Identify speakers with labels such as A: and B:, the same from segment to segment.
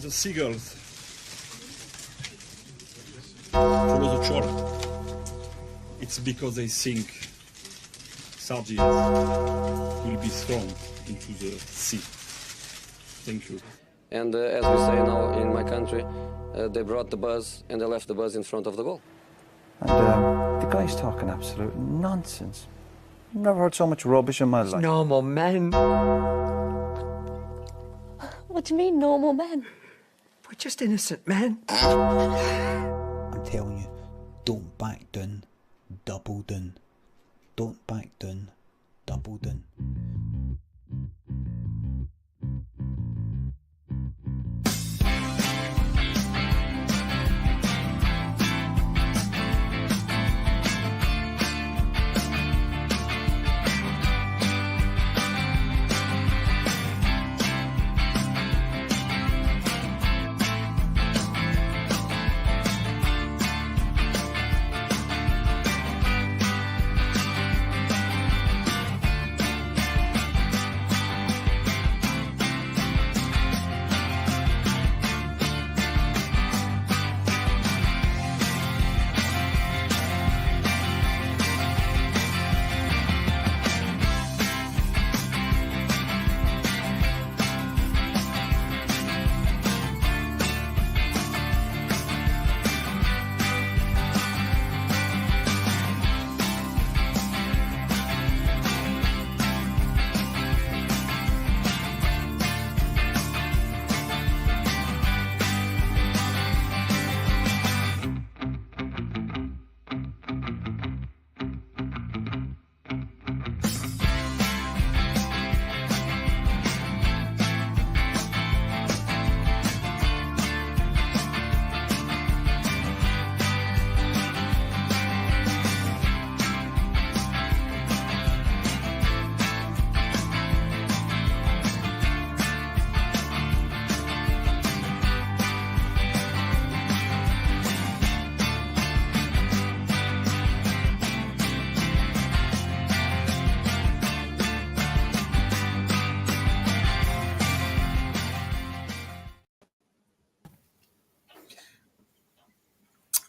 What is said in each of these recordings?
A: the seagulls follow the shore. It's because they think sardines will be thrown into the sea. Thank you.
B: And as we say now in my country, they brought the bus and they left the bus in front of the goal.
C: And the guy's talking absolute nonsense. Never heard so much rubbish in my life.
D: Normal men.
E: What do you mean, normal men?
D: We're just innocent men.
F: I'm telling you, don't back down, double down. Don't back down, double down.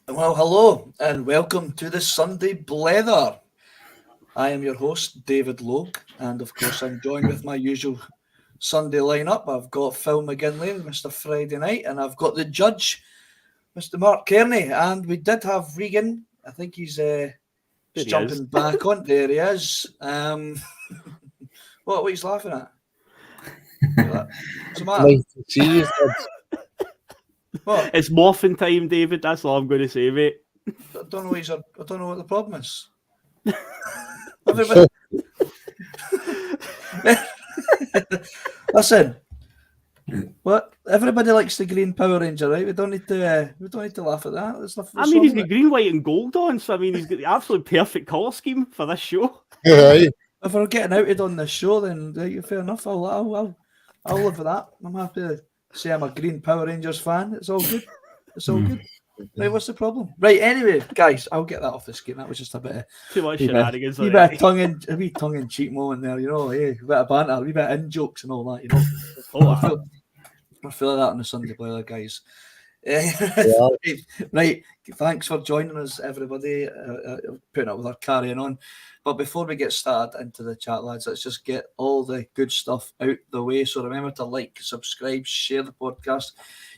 G: Well, hello and welcome to the Sunday Blether. I am your host, David Logue, and of course I'm joined with my usual Sunday lineup. I've got Phil McGinley, Mr. Friday Night, and I've got the judge, Mr. Mark Kearney, and we did have Regan. I think he's jumping back on. There he is. What are you laughing at? What's the matter? What?
H: It's morphin' time, David. That's all I'm going to say, mate.
G: I don't know what the problem is. Everybody... Listen, what? Everybody likes the green Power Ranger, right? We don't need to laugh at that. There's nothing.
H: I mean, he's got green, white, and gold on, so I mean, he's got the absolute perfect colour scheme for this show.
G: Right. If we're getting outed on this show, then fair enough. I'll live with that. I'm happy to say I'm a green Power Rangers fan. It's all good. It's all good. Right, what's the problem? Right, anyway, guys, I'll get that off the screen. That was just a bit of
H: too much shenanigans.
G: A bit of tongue in cheek moment there, you know. Hey, a bit of banter, a wee bit of in jokes and all that, you know. We're feeling that on the Sunday Blether, guys. Right, thanks for joining us, everybody. Putting up with our carrying on. But before we get started into the chat, lads, let's just get all the good stuff out the way. So remember to like, subscribe, share the podcast.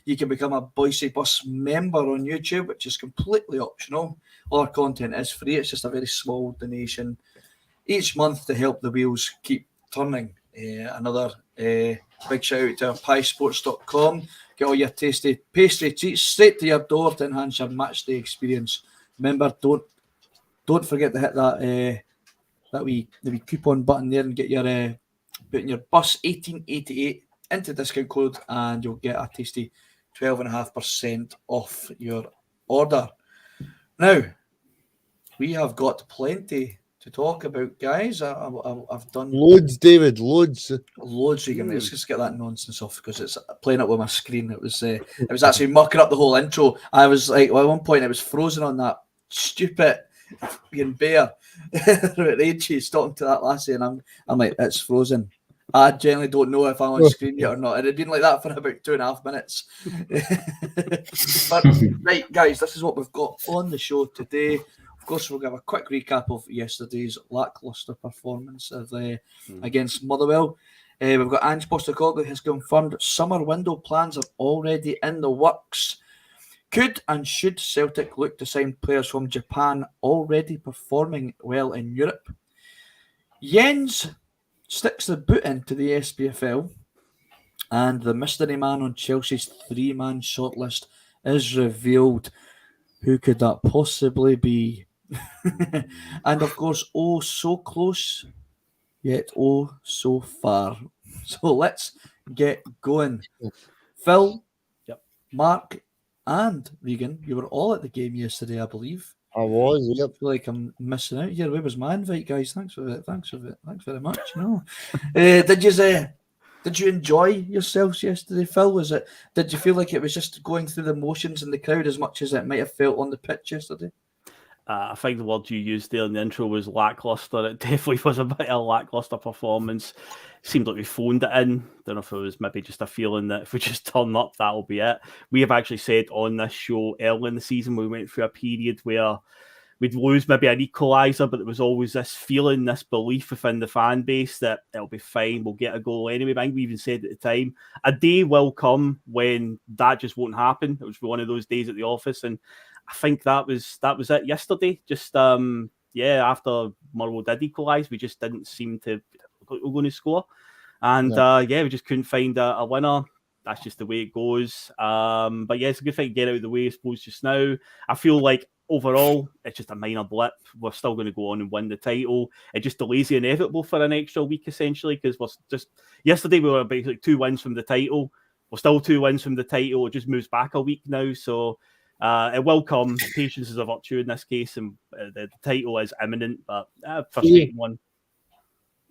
G: You can become a Boise Bus member on YouTube, which is completely optional. All our content is free. It's just a very small donation each month to help the wheels keep turning. Another big shout out to piesports.com. Get all your tasty pastry treats straight to your door to enhance your match day experience. Remember, don't forget to hit that wee coupon button there and get your put in your bus 1888 into discount code, and you'll get a tasty 12.5% off your order. Now, we have got plenty to talk about, guys. I've done
I: loads, David, loads.
G: Regan. Let's just get that nonsense off because it's playing up with my screen. It was actually mucking up the whole intro. I was like, well, at one point, it was frozen on that stupid being bear. Rachie's talking to that lassie, and I'm like, it's frozen. I generally don't know if I'm on screen yet or not. It had been like that for about 2.5 minutes. But, right, guys, this is what we've got on the show today. Of course, we'll give a quick recap of yesterday's lacklustre performance against Motherwell. We've got Ange Postecoglou has confirmed summer window plans are already in the works. Could and should Celtic look to sign players from Japan already performing well in Europe? Jens sticks the boot into the SPFL, and the mystery man on Chelsea's 3-man shortlist is revealed. Who could that possibly be? And of course, oh, so close, yet oh, so far. So let's get going. Phil, Mark, and Regan, you were all at the game yesterday, I believe.
I: I was, yep.
G: I feel like I'm missing out here. Where was my invite, guys? Thanks for it. Thanks very much. No, did you enjoy yourselves yesterday, Phil? Did you feel like it was just going through the motions in the crowd as much as it might have felt on the pitch yesterday?
H: I think the word you used there in the intro was lacklustre. It definitely was a bit of a lacklustre performance. Seemed like we phoned it in. Don't know if it was maybe just a feeling that if we just turn up, that'll be it. We have actually said on this show early in the season, we went through a period where we'd lose maybe an equaliser, but there was always this feeling, this belief within the fan base that it'll be fine, we'll get a goal anyway. I think we even said at the time, a day will come when that just won't happen. It was one of those days at the office, and I think that was it yesterday. Just after Motherwell did equalise, we just didn't seem to look like we were going to score, and we just couldn't find a winner. That's just the way it goes. But yeah, it's a good thing to get out of the way, I suppose. Just now, I feel like overall, it's just a minor blip. We're still going to go on and win the title. It just delays the inevitable for an extra week, essentially, because yesterday we were basically 2 wins from the title. We're still 2 wins from the title. It just moves back a week now. So it will come. Patience is a virtue in this case, and the title is imminent, but frustrating one.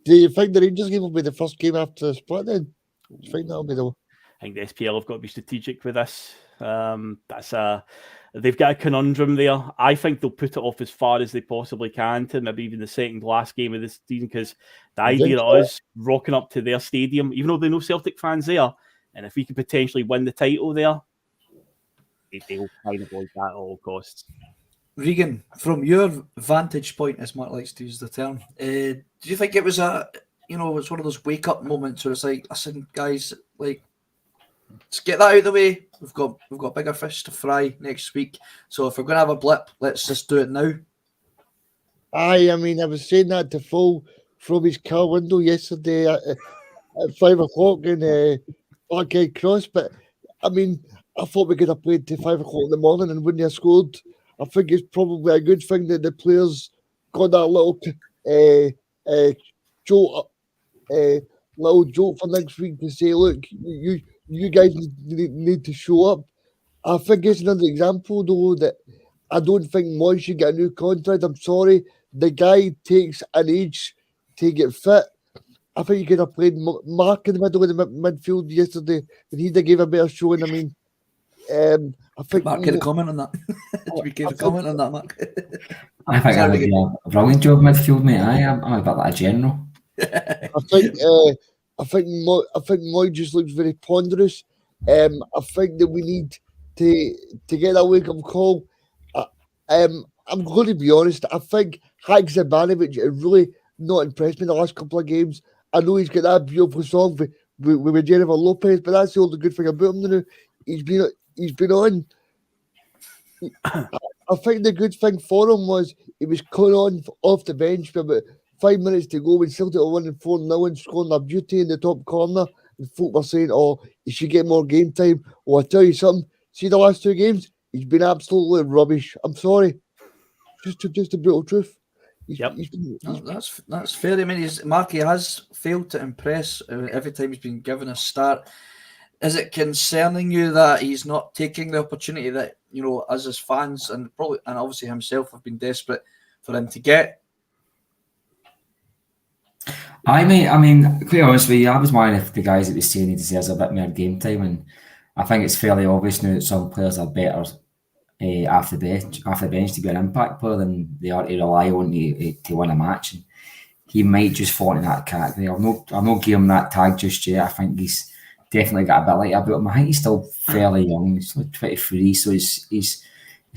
I: Do you think the Rangers game will be the first game after the split then? Do you think that'll be the...
H: I think the SPL have got to be strategic with this. They've got a conundrum there. I think they'll put it off as far as they possibly can to maybe even the second last game of this season, because the idea of us rocking up to their stadium, even though there are no Celtic fans there, and if we could potentially win the title there, they will kind of avoid that at all costs.
G: Regan, from your vantage point, as Mark likes to use the term, do you think it was it's one of those wake up moments where it's like, listen, guys, like, let's get that out of the way. We've got bigger fish to fry next week. So if we're going to have a blip, let's just do it now.
I: I mean, I was saying that to Phil from his car window yesterday at 5 o'clock in Parkhead Cross. But I mean, I thought we could have played to 5 o'clock in the morning and wouldn't have scored. I think it's probably a good thing that the players got that little joke for next week to say, look, you guys need to show up. I think it's another example, though, that I don't think Moyes should get a new contract. I'm sorry. The guy takes an age to get fit. I think he could have played Mark in the middle of the midfield yesterday, and he'd have gave a better showing. I mean, I think...
G: Mark, get a comment on that. We gave a comment on that, Mark.
J: I think I would do a brilliant job midfield, mate. I'm a bit like a general.
I: I think Moy just looks very ponderous. I think that we need to get that wake-up call. I'm going to be honest. I think Haksabanovic has really not impressed me in the last couple of games. I know he's got that beautiful song with Jennifer Lopez, but that's the only good thing about him now. He's been on. I think the good thing for him was he was coming on off the bench for about 5 minutes to go when Celtic were winning 4-0 and scoring a beauty in the top corner. And folk were saying, oh, he should get more game time. Oh, I tell you something. See the last 2 games? He's been absolutely rubbish. I'm sorry. Just the brutal truth.
G: That's fair. I mean, Marky has failed to impress every time he's been given a start. Is it concerning you that he's not taking the opportunity that, us as fans and obviously himself have been desperate for him to get?
J: I mean, quite honestly, I was one of the guys that was saying he deserves a bit more game time, and I think it's fairly obvious now that some players are better off the bench to be an impact player than they are to rely on to win a match. And he might just fall into that category. I'm not giving him that tag just yet. I think he's definitely got a bit like about him. I think he's still fairly young. He's like 23, so he's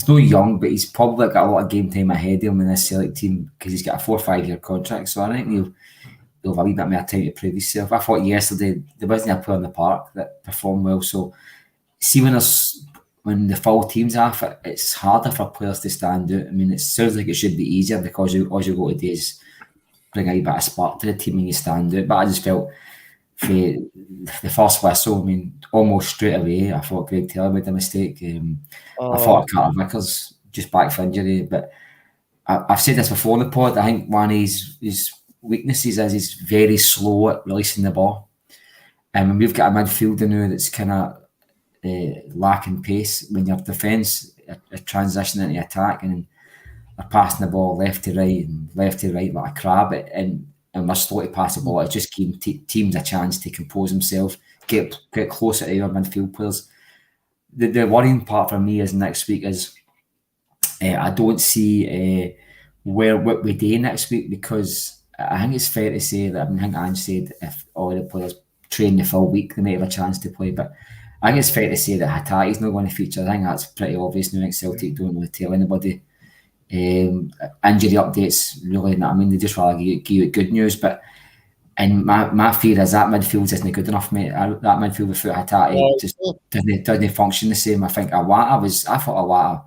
J: not young, but he's probably got a lot of game time ahead of him in this Celtic team because he's got a 4 or 5 year contract. So I think he'll have a wee bit more time to prove himself. I thought yesterday there wasn't a player in the park that performed well. So see when the full team's off, it's harder for players to stand out. I mean, it sounds like it should be easier because all you got to do is bring a wee bit of spark to the team and you stand out. But I just felt for the first whistle, I mean, almost straight away, I thought Greg Taylor made a mistake. I thought Carter Vickers just back for injury. But I've said this before in the pod, I think one of his weaknesses is he's very slow at releasing the ball. And we've got a midfielder now that's kind of lacking pace when your defence are transitioning into attack and are passing the ball left to right like a crab, and we're slow to pass the ball. It's just giving teams a chance to compose themselves, get closer to our midfield players. The worrying part for me is next week is I don't see what we do next week, because I think it's fair to say that, I think Ange said if all the players train the full week, they might have a chance to play, but I think it's fair to say that Hatate is not going to feature. I think that's pretty obvious now. I think Celtic don't really tell anybody. Injury updates, really, I mean, they just rather give you good news, but and my fear is that midfield isn't good enough, mate. That midfield without Hatate just doesn't function the same. I think I thought Awata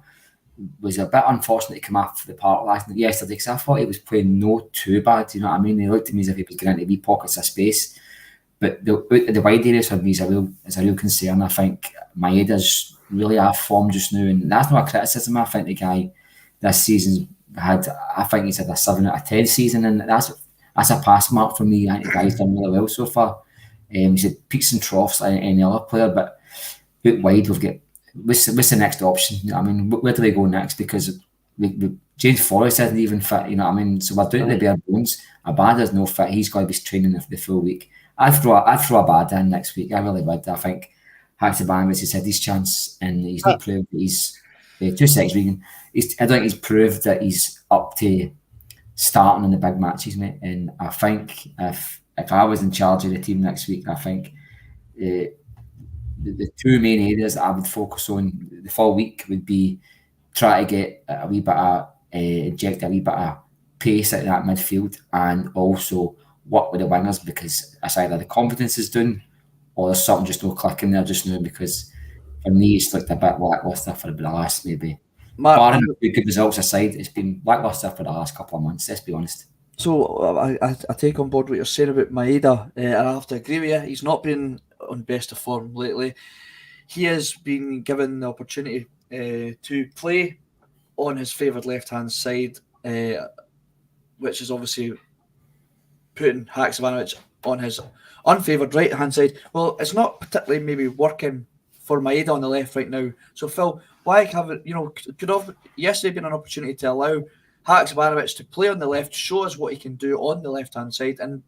J: was a bit unfortunate to come off the park yesterday, because I thought he was playing no too bad, you know what I mean? He looked to me as if he was getting into wee pockets of space. But the wide areas for me is a real concern. I think Maeda's really off form just now, and that's not a criticism. I think the guy this season's he's had a 7 out of 10 season, and that's a pass mark for me. I think the guy's done really well so far. He's had peaks and troughs like any other player, but out wide we've got what's the next option? I mean, where do they go next? Because James Forrest isn't even fit, you know what I mean? So we're doing the bare bones. Abada's no fit. He's got to be training the full week. I'd throw Abada in next week. I really would. I think Haksabanovic has had his chance, and he's not proved that he's 2 seconds Regan. I think he's proved that he's up to starting in the big matches, mate. And I think if I was in charge of the team next week, I think the 2 main areas that I would focus on the full week would be try to get a wee bit of inject a wee bit of pace out of that midfield, and also work with the wingers, because it's either the confidence is down or there's something just not clicking there just now, because for me it's looked a bit lacklustre for the last maybe. Barring good results aside, it's been lacklustre for the last couple of months, let's be honest.
G: So I take on board what you're saying about Maeda, and I have to agree with you. He's not been on best of form lately. He has been given the opportunity to play on his favoured left-hand side, which is obviously putting Haksabanovic on his unfavoured right-hand side. Well, it's not particularly maybe working for Maeda on the left right now. So, Phil, why haven't, could have yesterday been an opportunity to allow Haksabanovic to play on the left, show us what he can do on the left-hand side, and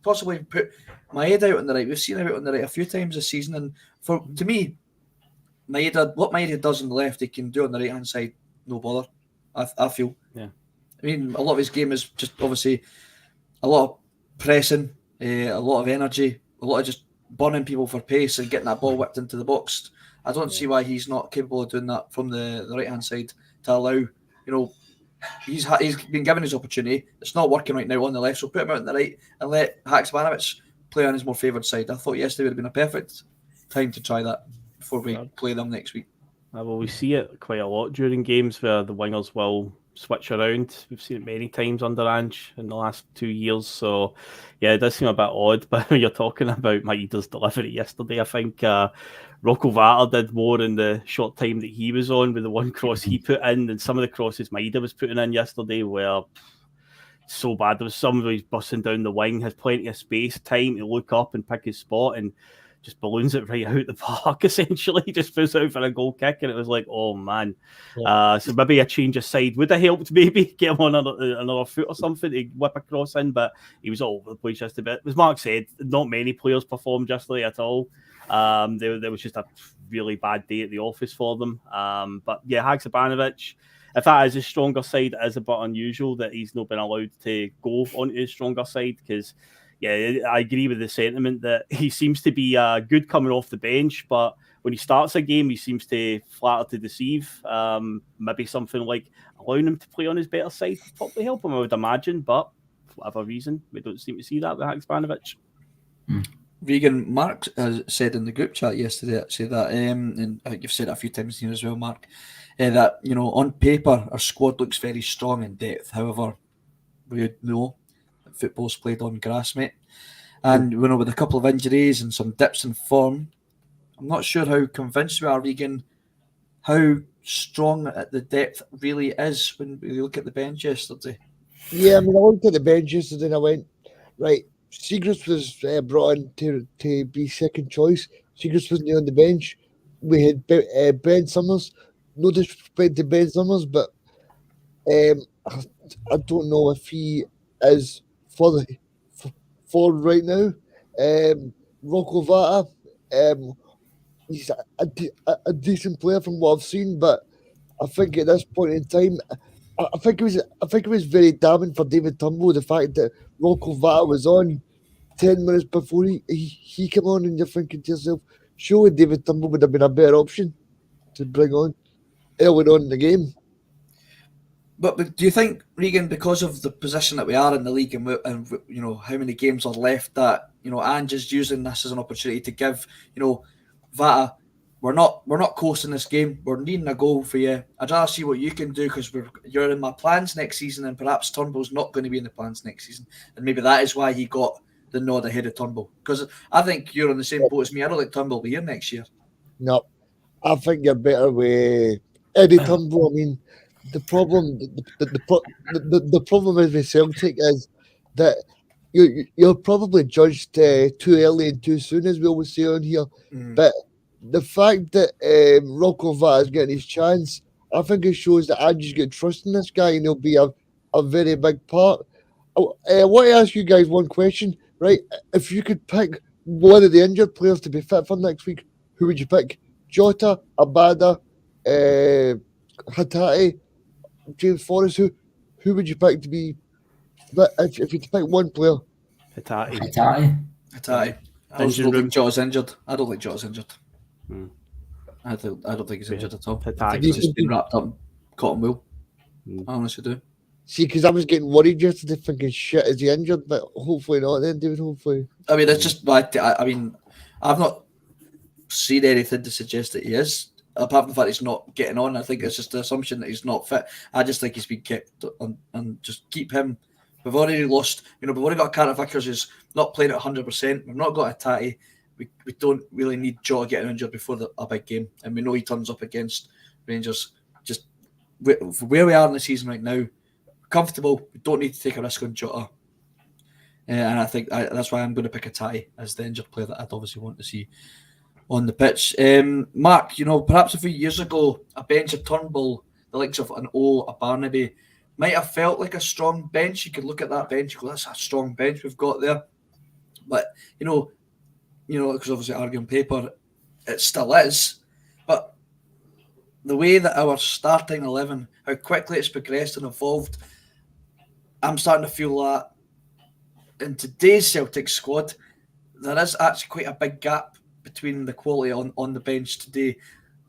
G: possibly put Maeda out on the right. We've seen him out on the right a few times this season, and to me, what Maeda does on the left, he can do on the right-hand side, no bother, I feel.
H: Yeah.
G: I mean, a lot of his game is just obviously a lot of pressing, a lot of energy, a lot of just burning people for pace and getting that ball whipped into the box. I don't see why he's not capable of doing that from the right-hand side to allow, he's been given his opportunity. It's not working right now on the left, so put him out on the right and let Haksabanovic play on his more favoured side. I thought yesterday would have been a perfect time to try that before we play them next week.
H: Well, we see it quite a lot during games where the wingers will switch around. We've seen it many times under Ange in the last 2 years. So, yeah, it does seem a bit odd. But when you're talking about Maeda's delivery yesterday, I think Rocco Vata did more in the short time that he was on with the one cross he put in than some of the crosses Maeda was putting in yesterday, where so bad. There was somebody busting down the wing, has plenty of space, time to look up and pick his spot, and just balloons it right out the park, essentially. Just puts out for a goal kick, and it was like, oh man. Yeah. So maybe a change of side would have helped, maybe get him on another foot or something to whip a cross in, but he was all over the place just a bit. As Mark said, not many players performed yesterday at all. There was just a really bad day at the office for them. But yeah, Haksabanovic, if that is his stronger side, it is a bit unusual that he's not been allowed to go onto his stronger side because, yeah, I agree with the sentiment that he seems to be good coming off the bench, but when he starts a game, he seems to flatter to deceive. Maybe something like allowing him to play on his better side would probably help him, I would imagine, but for whatever reason, we don't seem to see that with Haksabanovic.
G: Regan, Mark said in the group chat yesterday, actually, that, and I think you've said it a few times here as well, Mark, that, you know, on paper, our squad looks very strong in depth. However, we know that football's played on grass, mate. And, you know, with a couple of injuries and some dips in form, I'm not sure how convinced we are, Regan, how strong the depth really is when we look at the bench yesterday.
I: Yeah, I mean, I looked at the bench yesterday and I went, right, Seagrass was brought in to be second choice. Seagrass wasn't on the bench. We had Ben Summers. No disrespect to Ben Summers, but I don't know if he is for right now. Rocco Vata, he's a decent player from what I've seen, but I think at this point in time, I think it was very damning for David Turnbull, the fact that Rocco Vata was on 10 minutes before he came on, and you're thinking to yourself, surely David Turnbull would have been a better option to bring on early on in the game.
G: But do you think, Regan, because of the position that we are in the league and you know how many games are left, that, you know, Ange is using this as an opportunity to give, you know, Vata, we're not coasting this game. We're needing a goal for you. I'd rather see what you can do because you're in my plans next season, and perhaps Turnbull's not going to be in the plans next season, and maybe that is why he got the nod ahead of Turnbull. Because I think you're on the same boat as me. I don't think Turnbull will be here next year.
I: No, I think you're better with Eddie Turnbull. I mean, the problem is with Celtic is that you're probably judged too early and too soon, as we always say on here. But the fact that Rocco Vata is getting his chance, I think it shows that Ange's got trust in this guy, and he'll be a very big part. I want to ask you guys one question, right? If you could pick one of the injured players to be fit for next week, who would you pick? Jota, Abada, Hatate, James Forrest? Who would you pick to be fit if you could pick one player?
J: Hatate.
G: I also don't think Jota's injured. I don't think Jota's injured. I don't think he's injured at all. I think he's just been wrapped up in cotton wool. I honestly do.
I: See, because I was getting worried yesterday, thinking, shit, is he injured? But hopefully not then, David, hopefully.
G: I mean, it's just, I mean, I've not seen anything to suggest that he is, apart from the fact he's not getting on. I think it's just the assumption that he's not fit. I just think he's been kept on, and just keep him. We've already lost, you know, we've already got Carter Vickers who's not playing at 100%. We've not got a Tatty. We don't really need Jota getting injured before a big game. And we know he turns up against Rangers. Just where we are in the season right now, comfortable. We don't need to take a risk on Jota. And I think that's why I'm going to pick a Tatty as the injured player that I'd obviously want to see on the pitch. Mark, you know, perhaps a few years ago, a bench of Turnbull, the likes of an O, a Barnaby, might have felt like a strong bench. You could look at that bench and go, that's a strong bench we've got there. But, you know, because obviously arguing paper, it still is. But the way that our starting 11, how quickly it's progressed and evolved, I'm starting to feel that in today's Celtic squad, there is actually quite a big gap between the quality on the bench today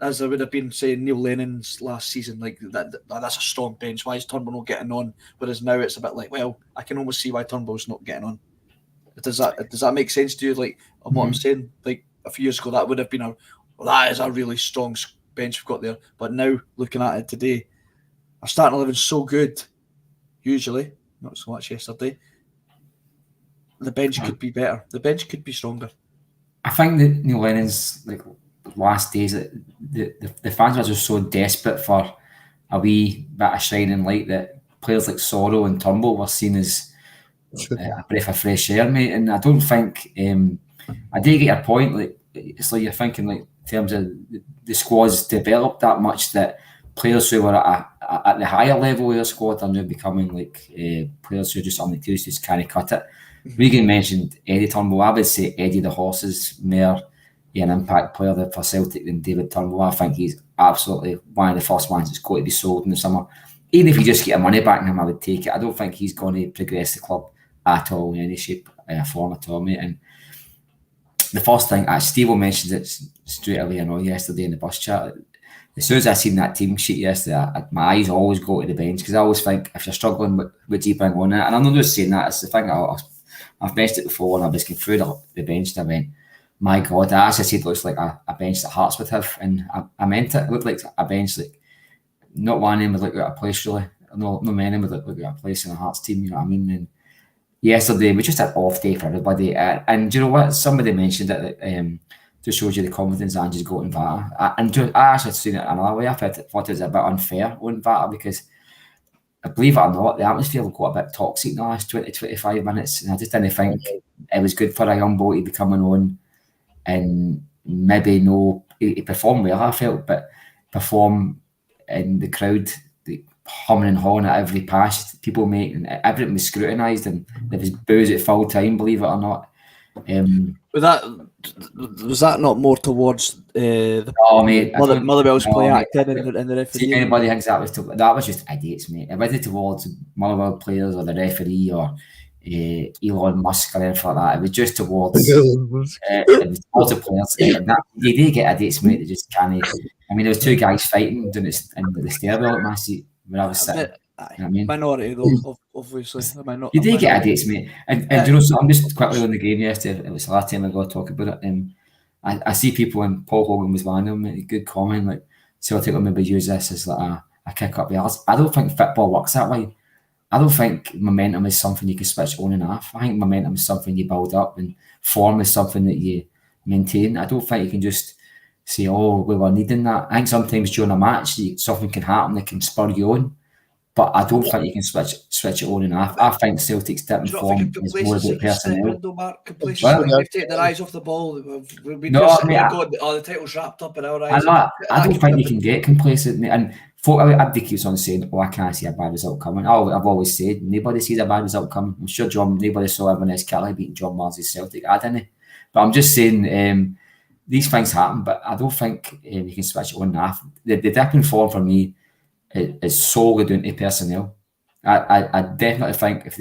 G: as there would have been, say, Neil Lennon's last season. Like that's a strong bench. Why is Turnbull not getting on? Whereas now it's a bit like, well, I can almost see why Turnbull's not getting on. Does that make sense to you? Like on what I'm saying, like a few years ago, that would have been that is a really strong bench we've got there. But now looking at it today, our starting 11 is so good. Usually, not so much yesterday. The bench could be better. The bench could be stronger.
J: I think that Neil Lennon's last days, the fans were just so desperate for a wee bit of shining light that players like Sorrow and Turnbull were seen as a breath of fresh air, mate. And I don't think I do get your point. Like it's like you're thinking, like in terms of the squad's developed that much that players who were at the higher level of their squad are now becoming like players who just on the teams just can't cut it. Regan mentioned Eddie Turnbull. I would say Eddie the Horse's mare. be an impact player for Celtic than David Turnbull. I think he's absolutely one of the first ones that's got to be sold in the summer. Even if you just get a money back in him, I would take it. I don't think he's going to progress the club at all in any shape or form at all, mate. And the first thing, Steve mentioned it straight away, yesterday in the bus chat. As soon as I seen that team sheet yesterday, my eyes always go to the bench, because I always think if you're struggling with do you bring on it? And I'm not just saying that, it's the thing I've mentioned it before, and I was going through the bench and I went, my God, I actually said it looks like a bench that Hearts would have, and I meant it. It looked like a bench that not one of them would look at a place really. No many of them would look at a place in a Hearts team, you know what I mean? And yesterday was just an off day for everybody. And do you know what? Somebody mentioned it, just shows you the confidence Ange's got in Vata. I actually seen it another way. I thought it was a bit unfair on Vata, because believe it or not, the atmosphere got a bit toxic in the last 20-25 minutes, and I just didn't think it was good for a young boy to be coming on and maybe he performed well, I felt, but perform in the crowd, the humming and hawing at every pass people make, and everything was scrutinised, and there was boos at full time, believe it or not.
G: Was that not more towards Motherwell's play acting and the referee?
J: See, anybody thinks that was just idiots, mate. It wasn't towards Motherwell players or the referee or Elon Musk or anything like that. It was just towards the players. They did get idiots, mate. They just can't. I mean, there was two guys fighting in the stairwell at my seat when I was sitting. You know what I mean?
G: Minority though, obviously.
J: You did get idiots, mate. And you know, so I'm just quickly on the game yesterday. It was the last time I got to talk about it. I see people, and Paul Hogan was one of them, a good comment, like Celtic will maybe use this as like a kick up the arse. I don't think football works that way. I don't think momentum is something you can switch on and off. I think momentum is something you build up, and form is something that you maintain. I don't think you can just say, oh, we were needing that. I think sometimes during a match, something can happen that can spur you on. But I don't think you can switch it on and off. I think Celtic's dip and form is more about personnel.
G: We've taken their eyes off the ball. The title's wrapped up in our eyes.
J: I don't think you can get complacent. And everybody keeps on saying, oh, I can't see a bad result coming. I've always said, nobody sees a bad result coming. I'm sure nobody saw Inverness Kelly beating John Marley's Celtic. I didn't. But I'm just saying, these things happen, but I don't think you can switch it on and off. The dip in form for me is solely down to personnel. I definitely think if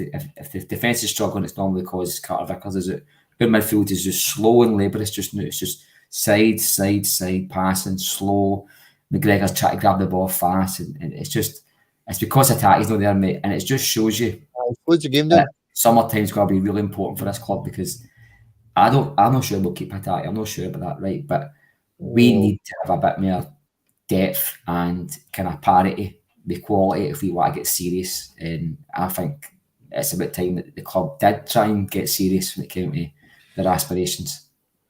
J: the defence is struggling, it's normally because Carter Vickers is it. Our midfield is just slow and laborious just now. It's just side passing, slow. McGregor's trying to grab the ball fast, and it's because Hatate's not there, mate. And it just shows you that summertime's going to be really important for this club, because I'm not sure we'll keep Hatate. I'm not sure about that, right? But we need to have a bit more depth and kind of parity with quality if we want to get serious. And I think it's about time that the club did try and get serious when it came to their aspirations.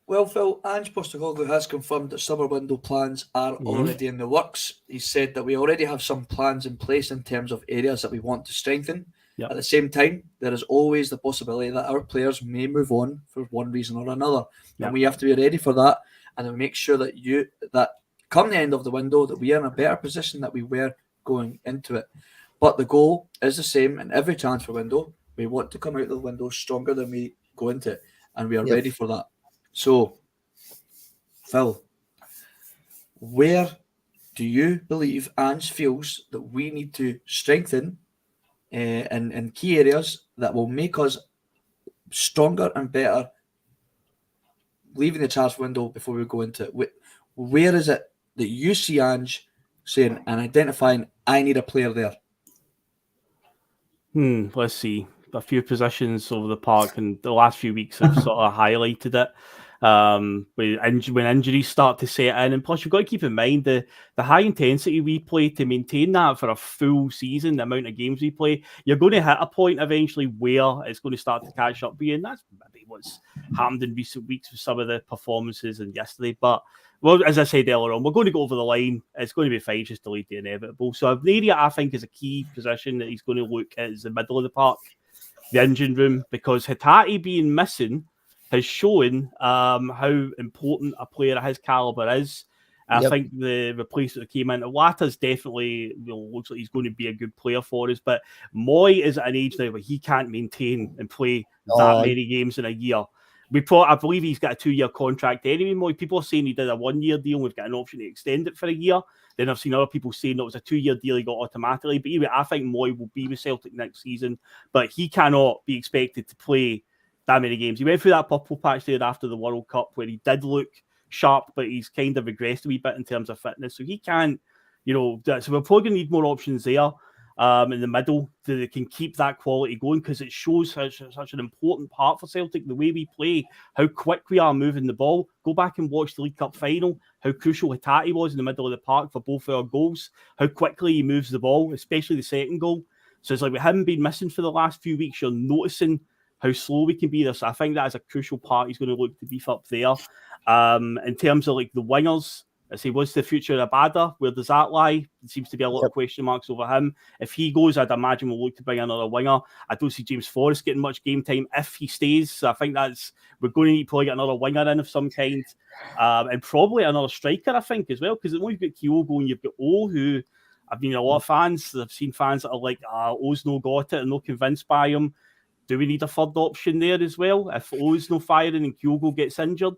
G: Well, Phil, Ange Postecoglou has confirmed that summer window plans are already in the works. He said that we already have some plans in place in terms of areas that we want to strengthen. Yep. At the same time, there is always the possibility that our players may move on for one reason or another. Yep. And we have to be ready for that, and then make sure that come the end of the window, that we are in a better position than we were going into it. But the goal is the same in every transfer window. We want to come out of the window stronger than we go into it, and we are ready for that. So, Phil, where do you believe Ange feels that we need to strengthen in key areas that will make us stronger and better leaving the transfer window before we go into it? Where is it that you see Ange saying and identifying, I need a player there?
H: Let's see. A few positions over the park, and the last few weeks have sort of highlighted it. When injuries start to set in, and plus you've got to keep in mind the high intensity we play to maintain that for a full season, the amount of games we play, you're going to hit a point eventually where it's going to start to catch up with you, and that's maybe what's happened in recent weeks with some of the performances and yesterday. But well, as I said earlier on, we're going to go over the line. It's going to be fine, just delete the inevitable. So an area I think is a key position that he's going to look at is the middle of the park, the engine room, because Hatate being missing has shown how important a player of his calibre is. I think the replacement that came in, Wata's definitely looks like he's going to be a good player for us, but Moy is at an age now where he can't maintain and play that many games in a year. I believe he's got a 2-year contract anyway. More people are saying he did a 1-year deal. We've got an option to extend it for a year. Then I've seen other people saying it was a 2-year deal he got automatically. But anyway, I think Moy will be with Celtic next season, but he cannot be expected to play that many games. He went through that purple patch there after the World Cup where he did look sharp, but he's kind of regressed a wee bit in terms of fitness. So he can't, so we're probably going to need more options there. In the middle, that can keep that quality going, because it shows such an important part for Celtic, the way we play, how quick we are moving the ball. Go back and watch the League Cup final, how crucial Hatate was in the middle of the park for both our goals, how quickly he moves the ball, especially the second goal. So it's like we haven't been missing for the last few weeks. You're noticing how slow we can be there. So I think that is a crucial part he's going to look to beef up there. In terms of like the wingers, I say, what's the future of Abada? Where does that lie? There seems to be a lot of question marks over him. If he goes, I'd imagine we'll look to bring another winger. I don't see James Forrest getting much game time if he stays. So I think we're going to need to probably get another winger in of some kind. And probably another striker, I think, as well. Because you've got Kyogo and you've got O, who I've been a lot of fans. I've seen fans that are like, O's no got it and not convinced by him. Do we need a third option there as well? If O's no firing and Kyogo gets injured,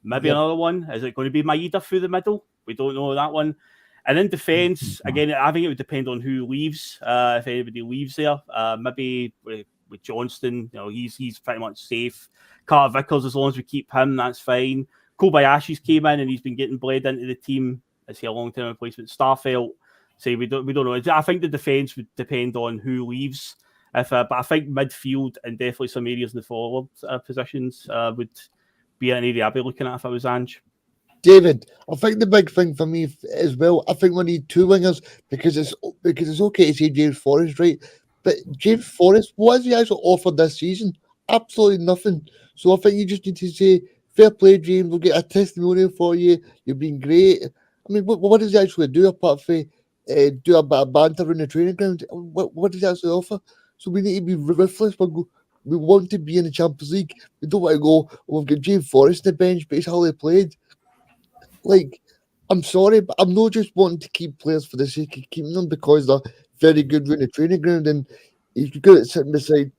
H: maybe another one. Is it going to be Maeda through the middle? We don't know that one. And in defence, again, I think it would depend on who leaves. If anybody leaves there, maybe with Johnston, he's pretty much safe. Carter Vickers, as long as we keep him, that's fine. Kobayashi's came in and he's been getting bled into the team. Is he a long-term replacement? Starfelt, say we don't know. I think the defence would depend on who leaves. But I think midfield and definitely some areas in the forward positions would be an area I'd be looking at if I was Ange.
I: David, I think the big thing for me as well, I think we need two wingers because it's okay to say James Forrest, right? But James Forrest, what has he actually offered this season? Absolutely nothing. So I think you just need to say, fair play, James, we'll get a testimonial for you. You've been great. I mean, what does he actually do apart from do a bit of banter in the training ground? What does he actually offer? So we need to be ruthless. We want to be in the Champions League. We don't want to go, we've got James Forrest on the bench, but he's hardly played. Like, I'm sorry, but I'm not just wanting to keep players for the sake of keeping them because they're very good in the training ground and he's good at sitting beside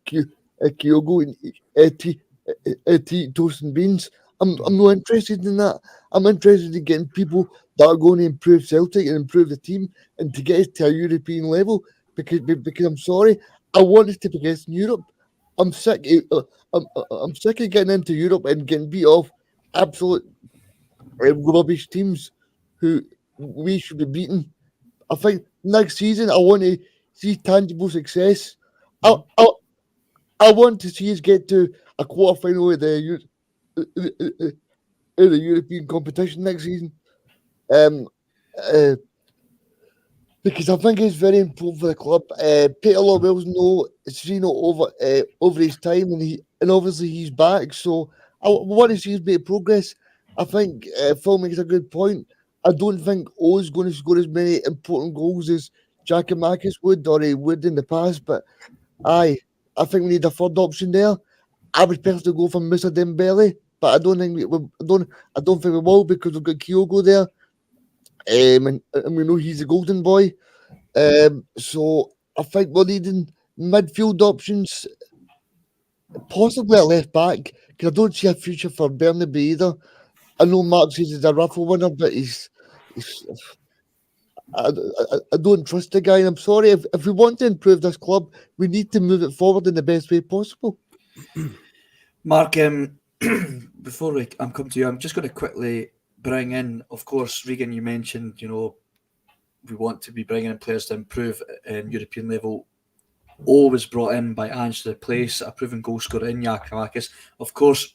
I: Kyogo and tea, toast and beans. I'm not interested in that. I'm interested in getting people that are going to improve Celtic and improve the team and to get us to a European level because I'm sorry, I want us to progress in Europe. I'm sick of getting into Europe and getting beat off absolute rubbish teams who we should be beating. I think next season I want to see tangible success. I want to see us get to a quarter final of the European competition next season. Because I think it's very important for the club. Peter Lawwell's seen it over his time, and obviously he's back. So I want to see us make progress. I think Phil makes a good point. I don't think O is going to score as many important goals as Giakoumakis would or he would in the past. But I think we need a third option there. I would personally go for Mr. Dembele, but I don't think we will because we've got Kyogo there. And we know he's a golden boy. So I think we're needing midfield options, possibly a left back, because I don't see a future for Bernabei either. I know Mark says he's a raffle winner, but I don't trust the guy. And I'm sorry, if we want to improve this club, we need to move it forward in the best way possible.
G: Mark, before I'm come to you, I'm just going to quickly bring in, of course, Regan, you mentioned, we want to be bringing in players to improve in European level. O was brought in by Ange to replace a proven goal scorer in Giakoumakis. Of course,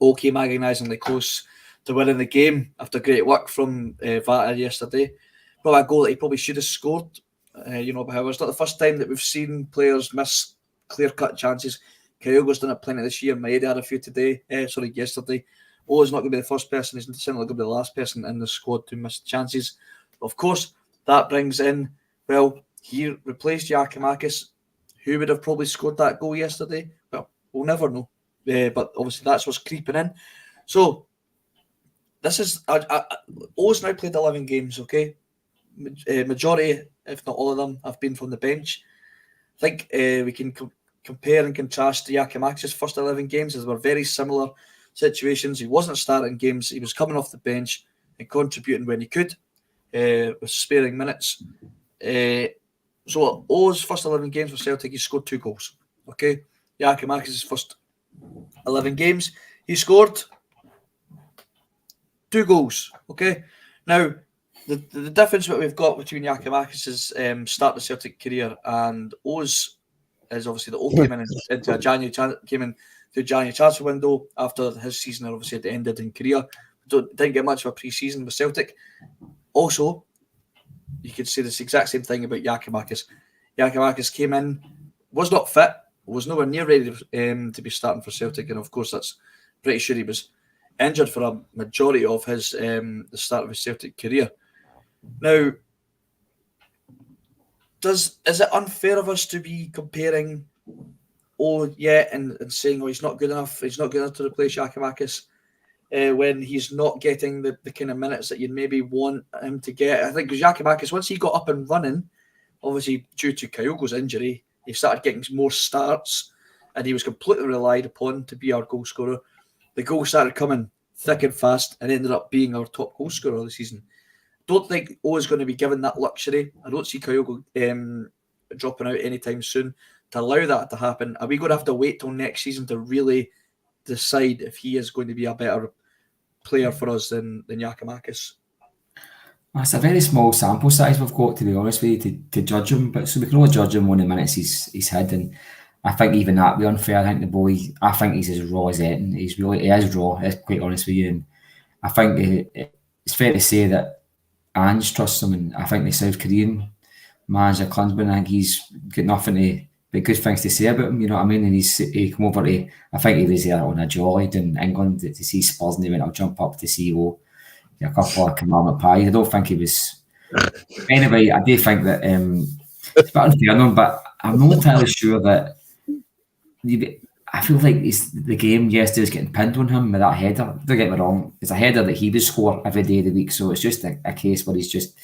G: O came agonisingly close to winning the game after great work from Vata yesterday. Probably a goal that he probably should have scored. But however, it's not the first time that we've seen players miss clear-cut chances. Kyogo's done it plenty this year. Maeda had a few yesterday. O is not going to be the first person. He's certainly going to be the last person in the squad to miss chances. Of course, that brings in, he replaced Giakoumakis. Who would have probably scored that goal yesterday? Well, we'll never know. But obviously that's what's creeping in. So, this is... O's now played 11 games, okay? Majority, if not all of them, have been from the bench. I think we can compare and contrast Giakoumakis' first 11 games, as they were very similar situations. He wasn't starting games. He was coming off the bench and contributing when he could, with sparing minutes. So O's first 11 games for Celtic, he scored 2 goals. Okay, Giakoumakis' first 11 games, he scored 2 goals. Okay, now the difference that we've got between Giakoumakis' start of the Celtic career and O's is obviously that O came in into a January transfer window after his season obviously had ended in Korea. Didn't get much of a pre-season with Celtic. Also, you could say this exact same thing about Giakoumakis. Giakoumakis came in, was not fit, was nowhere near ready to be starting for Celtic, and of course that's pretty sure he was injured for a majority of his the start of his Celtic career. Now, is it unfair of us to be comparing and saying, he's not good enough to replace Giakoumakis when he's not getting the kind of minutes that you'd maybe want him to get? I think because Giakoumakis, once he got up and running, obviously due to Kyogo's injury, he started getting more starts and he was completely relied upon to be our goal scorer. The goals started coming thick and fast and ended up being our top goal scorer of the season. Don't think O is going to be given that luxury. I don't see Kyogo dropping out anytime soon to allow that to happen. Are we going to have to wait till next season to really decide if he is going to be a better player for us than Giakoumakis?
J: It's a very small sample size we've got, to be honest with you, to judge him. But so we can only judge him on the minutes he's had, and I think even that would be unfair. I think the boy, I think he's as raw as anything. He is raw. Let's be quite honest with you, and I think it's fair to say that Ange trusts him, and I think the South Korean manager Klinsmann, I think he's got nothing but good things to say about him. You know what I mean? And he come over to, I think he was there on a jolly in England to see Spurs, and he went, I'll jump up to see O. A couple of commandment pies. I don't think he was. Anyway, I do think that it's a bit unfair on him, but I'm not entirely sure that. I feel like the game yesterday was getting pinned on him with that header. Don't get me wrong, it's a header that he would score every day of the week, so it's just a case where he's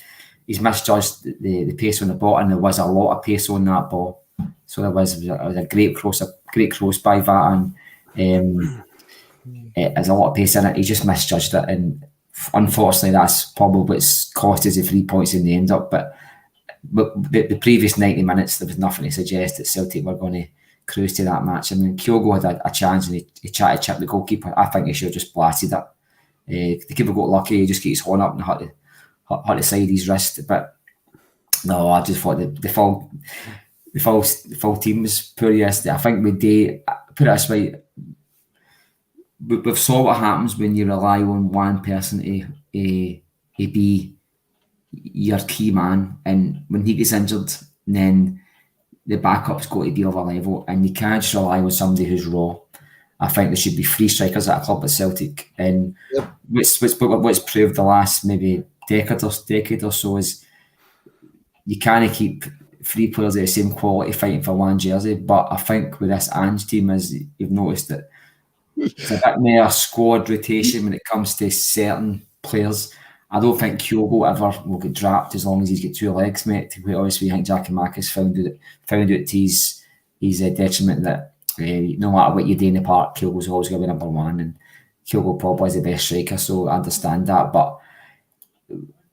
J: misjudged the pace on the ball, and there was a lot of pace on that ball. So there was a great cross by Vatan. There's a lot of pace in it. He just misjudged it, and unfortunately, that's probably what's cost us the 3 points in the end up. But the previous 90 minutes, there was nothing to suggest that Celtic were going to cruise to that match. I mean, Kyogo had a chance and he tried to chip the goalkeeper. I think he should have just blasted it. The keeper got lucky. He just got his horn up and hurt the side of his wrist. But no, I just thought the full team was poor yesterday. I think put it this way, we've saw what happens when you rely on one person to be your key man, and when he gets injured, then the backup's got to be of a level, and you can't just rely on somebody who's raw. I think there should be 3 strikers at a club at Celtic, and what's proved the last maybe decade or so is you can't keep 3 players of the same quality fighting for one jersey. But I think with this Ange team, as you've noticed, that it's a bit more squad rotation when it comes to certain players. I don't think Kyogo ever will get dropped as long as he's got 2 legs, mate. To be honest with you, I think Giakoumakis found out to his detriment that no matter what you do in the park, Kyogo's always going to be number 1, and Kyogo probably is the best striker, so I understand that. But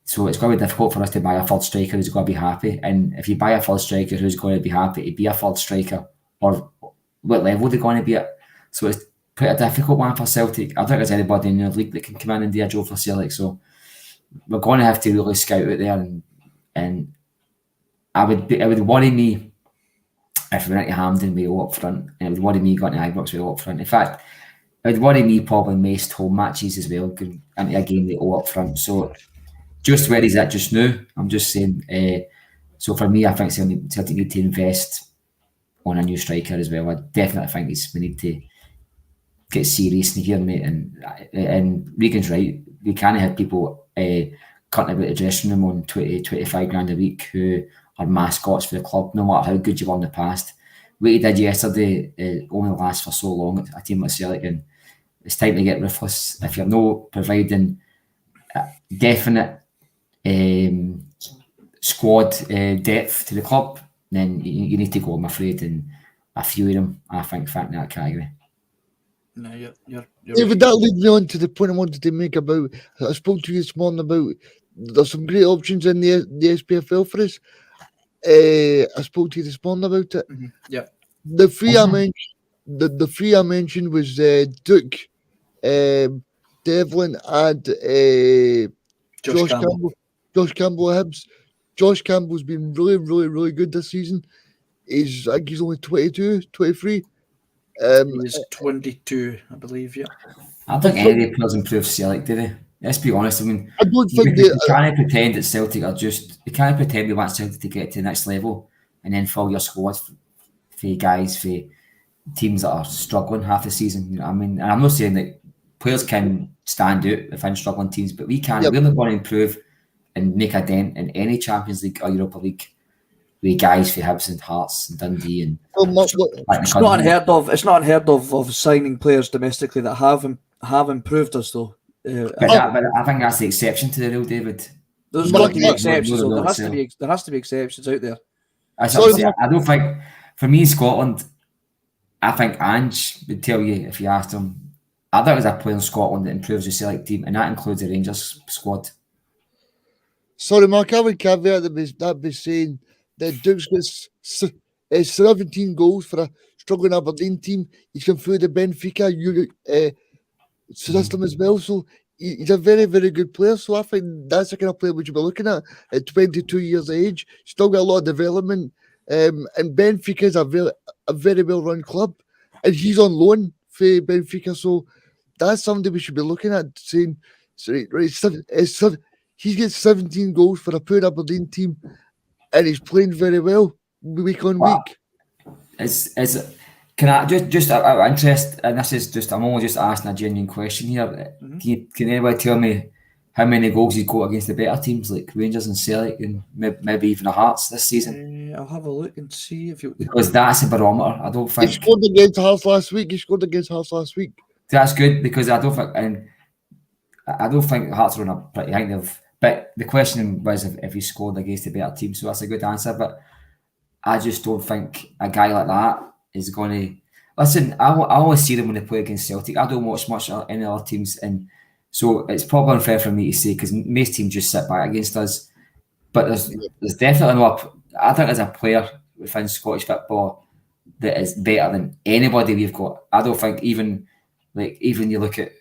J: so it's going to be difficult for us to buy a third striker who's going to be happy. And if you buy a third striker who's going to be happy to be a third striker, or what level they're going to be at, so it's quite a difficult one for Celtic. I don't think there's anybody in the league that can come in and do a job for Celtic, so we're going to have to really scout out there, and it would worry me if we went to Hampden with O up front, and it would worry me going to Ibrox with O up front. In fact, it would worry me probably most home matches as well, going into a game with O up front. So just where he's at just now, I'm just saying, so for me, I think Celtic need to invest on a new striker as well. I definitely think we need to get serious in here, mate. And Regan's right. We can't have people cutting about the dressing room on 20-25 grand a week who are mascots for the club, no matter how good you were in the past. What he did yesterday only lasts for so long at a team like Celtic, and it's time to get ruthless. If you're not providing definite squad depth to the club, then you need to go, I'm afraid. And a few of them, I think, fit in that category.
G: No, you're
I: David, that leads me on to the point I wanted to make about. I spoke to you this morning about there's some great options in the SPFL for us. I spoke to you this morning about it.
G: Mm-hmm. Yeah.
I: The three I mentioned, the three I mentioned was Duke, Devlin, and Josh Campbell. Josh Campbell at Hibs. Josh Campbell's been really, really, really good this season. I think he's only 22, 23.
G: He's 22, I believe. Yeah.
J: I don't think any of the players improve Celtic, do they? Let's be honest. I mean,
I: I don't think
J: you can't pretend that Celtic are just. You can't pretend we want Celtic to get to the next level and then fill your squad for guys for teams that are struggling half the season. You know what I mean? And I'm not saying that players can stand out within struggling teams, but we can't. Yep. We're not going to improve and make a dent in any Champions League or Europa League with guys for Hibs and Hearts and Dundee and.
G: It's not unheard of. It's not unheard of signing players domestically that have improved us though.
J: But I think that's the exception to the rule, David.
G: There's got to be exceptions. There has to be exceptions out there.
J: I don't think, for me in Scotland, I think Ange would tell you if you asked him. I think there's a player in Scotland that improves the Celtic team, and that includes the Rangers squad.
I: Sorry, Mark, I would caveat that by saying that Duke's got 17 goals for a struggling Aberdeen team. He's come through the Benfica system as well, so he's a very, very good player. So I think that's the kind of player we should be looking at 22 years of age. Still got a lot of development, and Benfica is a very well-run club, and he's on loan for Benfica, so that's something we should be looking at. Saying, he gets 17 goals for a poor Aberdeen team, and he's playing very well week on week.
J: Can I just out of interest, and this is just, I'm only just asking a genuine question here. Mm-hmm. Can anybody tell me how many goals he's got against the better teams like Rangers and Celtic and maybe even the Hearts this season?
G: I'll have a look and see if you.
J: Because that's a barometer. I don't think
I: he scored against Hearts last week.
J: That's good because I don't think Hearts are on a pretty high. But the question was if he scored against the better team, so that's a good answer. But I just don't think a guy like that is going to listen. I always see them when they play against Celtic. I don't watch much any other teams, and so it's probably unfair for me to say because most teams just sit back against us. But there's definitely no. I think there's a player within Scottish football that is better than anybody we've got. I don't think even you look at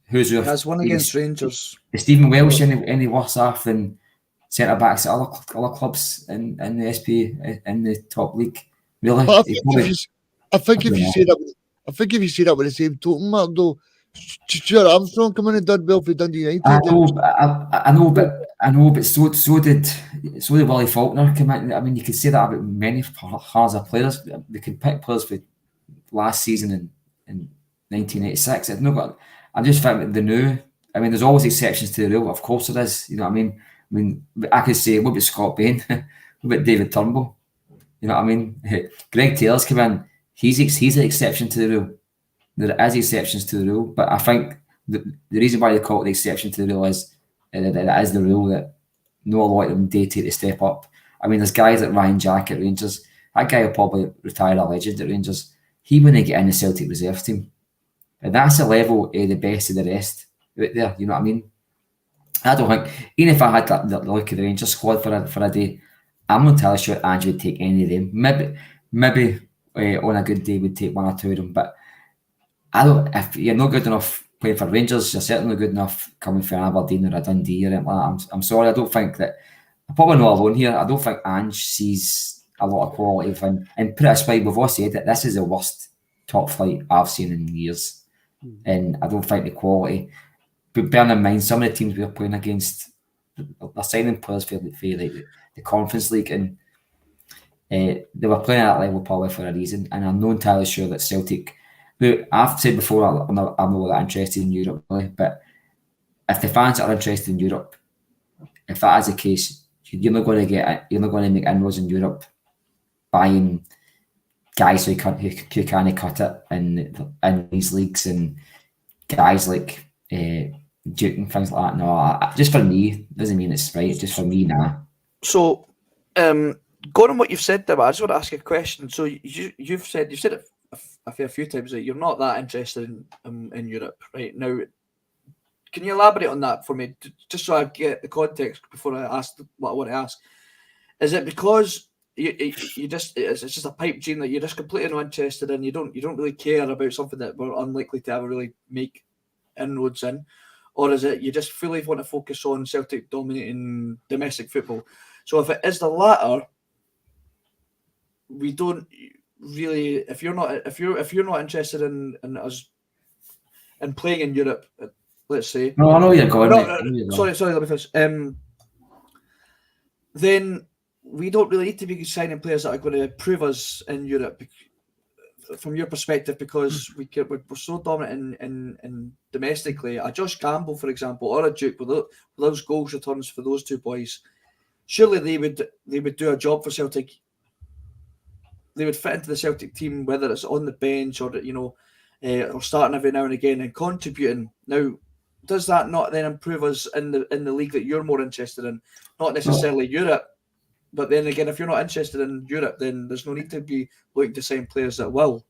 J: who's
G: has one against Rangers.
J: Is Stephen Welsh any worse off than centre backs at other clubs in the SP in the top league? Really?
I: I think if you say that with the same token, Mark, though, Stuart Armstrong come in and done well for Dundee United.
J: I know, but so did Willie Faulkner come in. I mean, you could say that about many Hearts of players. They could pick players for last season in 1986. I just think the new. I mean, there's always exceptions to the rule. Of course, there is. You know what I mean? I mean, I could say, what about Scott Bain? What about David Turnbull? You know what I mean? Greg Taylor's come in. He's an exception to the rule. There is exceptions to the rule, but I think the reason why they call it the exception to the rule is that it is the rule that not a lot of them dare take the step up. I mean, there's guys like Ryan Jack at Rangers. That guy will probably retire a legend at Rangers. He wouldn't get in the Celtic reserve team. And that's the level of the best of the rest right there. You know what I mean? I don't think, even if I had the look at the Rangers squad for a day, I'm not entirely sure Ange would take any of them. Maybe on a good day would take one or two of them. But if you're not good enough playing for Rangers, you're certainly good enough coming from Aberdeen or a Dundee or anything like that. I'm sorry, I don't think that. I'm probably not alone here. I don't think Ange sees a lot of quality within. And put it this way, we've all said that this is the worst top flight I've seen in years. And I don't think the quality. But bearing in mind, some of the teams we're playing against, they're signing players for like the Conference League, and they were playing at that level probably for a reason. And I'm not entirely sure that Celtic. Look, I've said before, I'm not that interested in Europe, really, but if the fans are interested in Europe, if that is the case, you're not going to make inroads in Europe buying guys who can't cut it in these leagues and guys like Duke and things like that. No, just for me, doesn't mean it's right. Just for me, nah.
G: So, going on what you've said there, I just want to ask you a question. So you've said it a fair few times that you're not that interested in Europe right now. Can you elaborate on that for me, just so I get the context before I ask what I want to ask? Is it because you just it's just a pipe dream that you're just completely not interested in? You don't really care about something that we're unlikely to ever really make inroads in, or is it you just fully want to focus on Celtic dominating domestic football? So if it is the latter, we don't really. If you're not interested in us in playing in Europe, let's say.
J: No, I know you're going.
G: Sorry, let me finish. Then we don't really need to be signing players that are going to prove us in Europe, from your perspective, because we're so dominant in domestically. A Josh Campbell, for example, or a Duke with those goals returns for those two boys, surely they would do a job for Celtic. They would fit into the Celtic team, whether it's on the bench or or starting every now and again and contributing. Now, does that not then improve us in the league that you're more interested in? Not necessarily Europe, but then again, if you're not interested in Europe, then there's no need to be looking to sign players that will.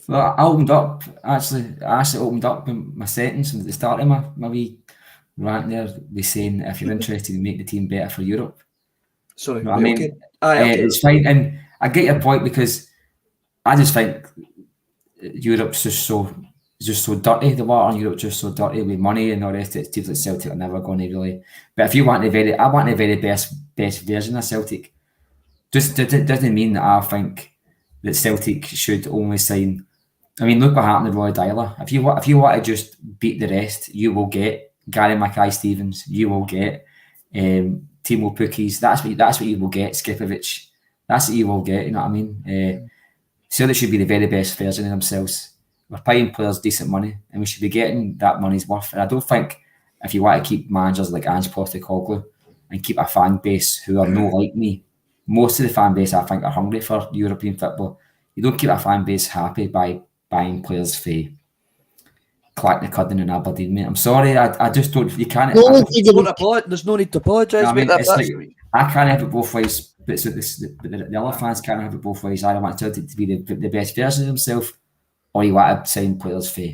J: Well, I opened up, actually. I actually opened up my sentence at the start of my wee rant there, by saying if you're interested in making the team better for Europe.
G: Sorry,
J: you know what I mean?
G: Okay. Okay.
J: It's fine, and I get your point, because I just think Europe's just so dirty. The water in Europe's just so dirty with money and all the rest of it. Teams like Celtic are never going to really. But if you want I want the very best version of Celtic. Just doesn't mean that I think that Celtic should only sign. I mean, look what happened to Roy Dyler. If you want to just beat the rest, you will get Gary Mackay-Stevens. You will get Timo Pukki's. That's what you will get. Skipovic. That's what you will get. You know what I mean? Celtic should be the very best version of themselves. We're paying players decent money, and we should be getting that money's worth. And I don't think if you want to keep managers like Ange Postecoglou and keep a fan base who are no like me, most of the fan base I think are hungry for European football. You don't keep a fan base happy by buying players for Clacknacudden and Aberdeen, mate. I'm sorry, I just don't. You can't.
G: There's no need to apologise, mate.
J: I can't have it both ways, but so the other fans can't have it both ways. I want Celtic to be the best version of themselves, or you want to sign players for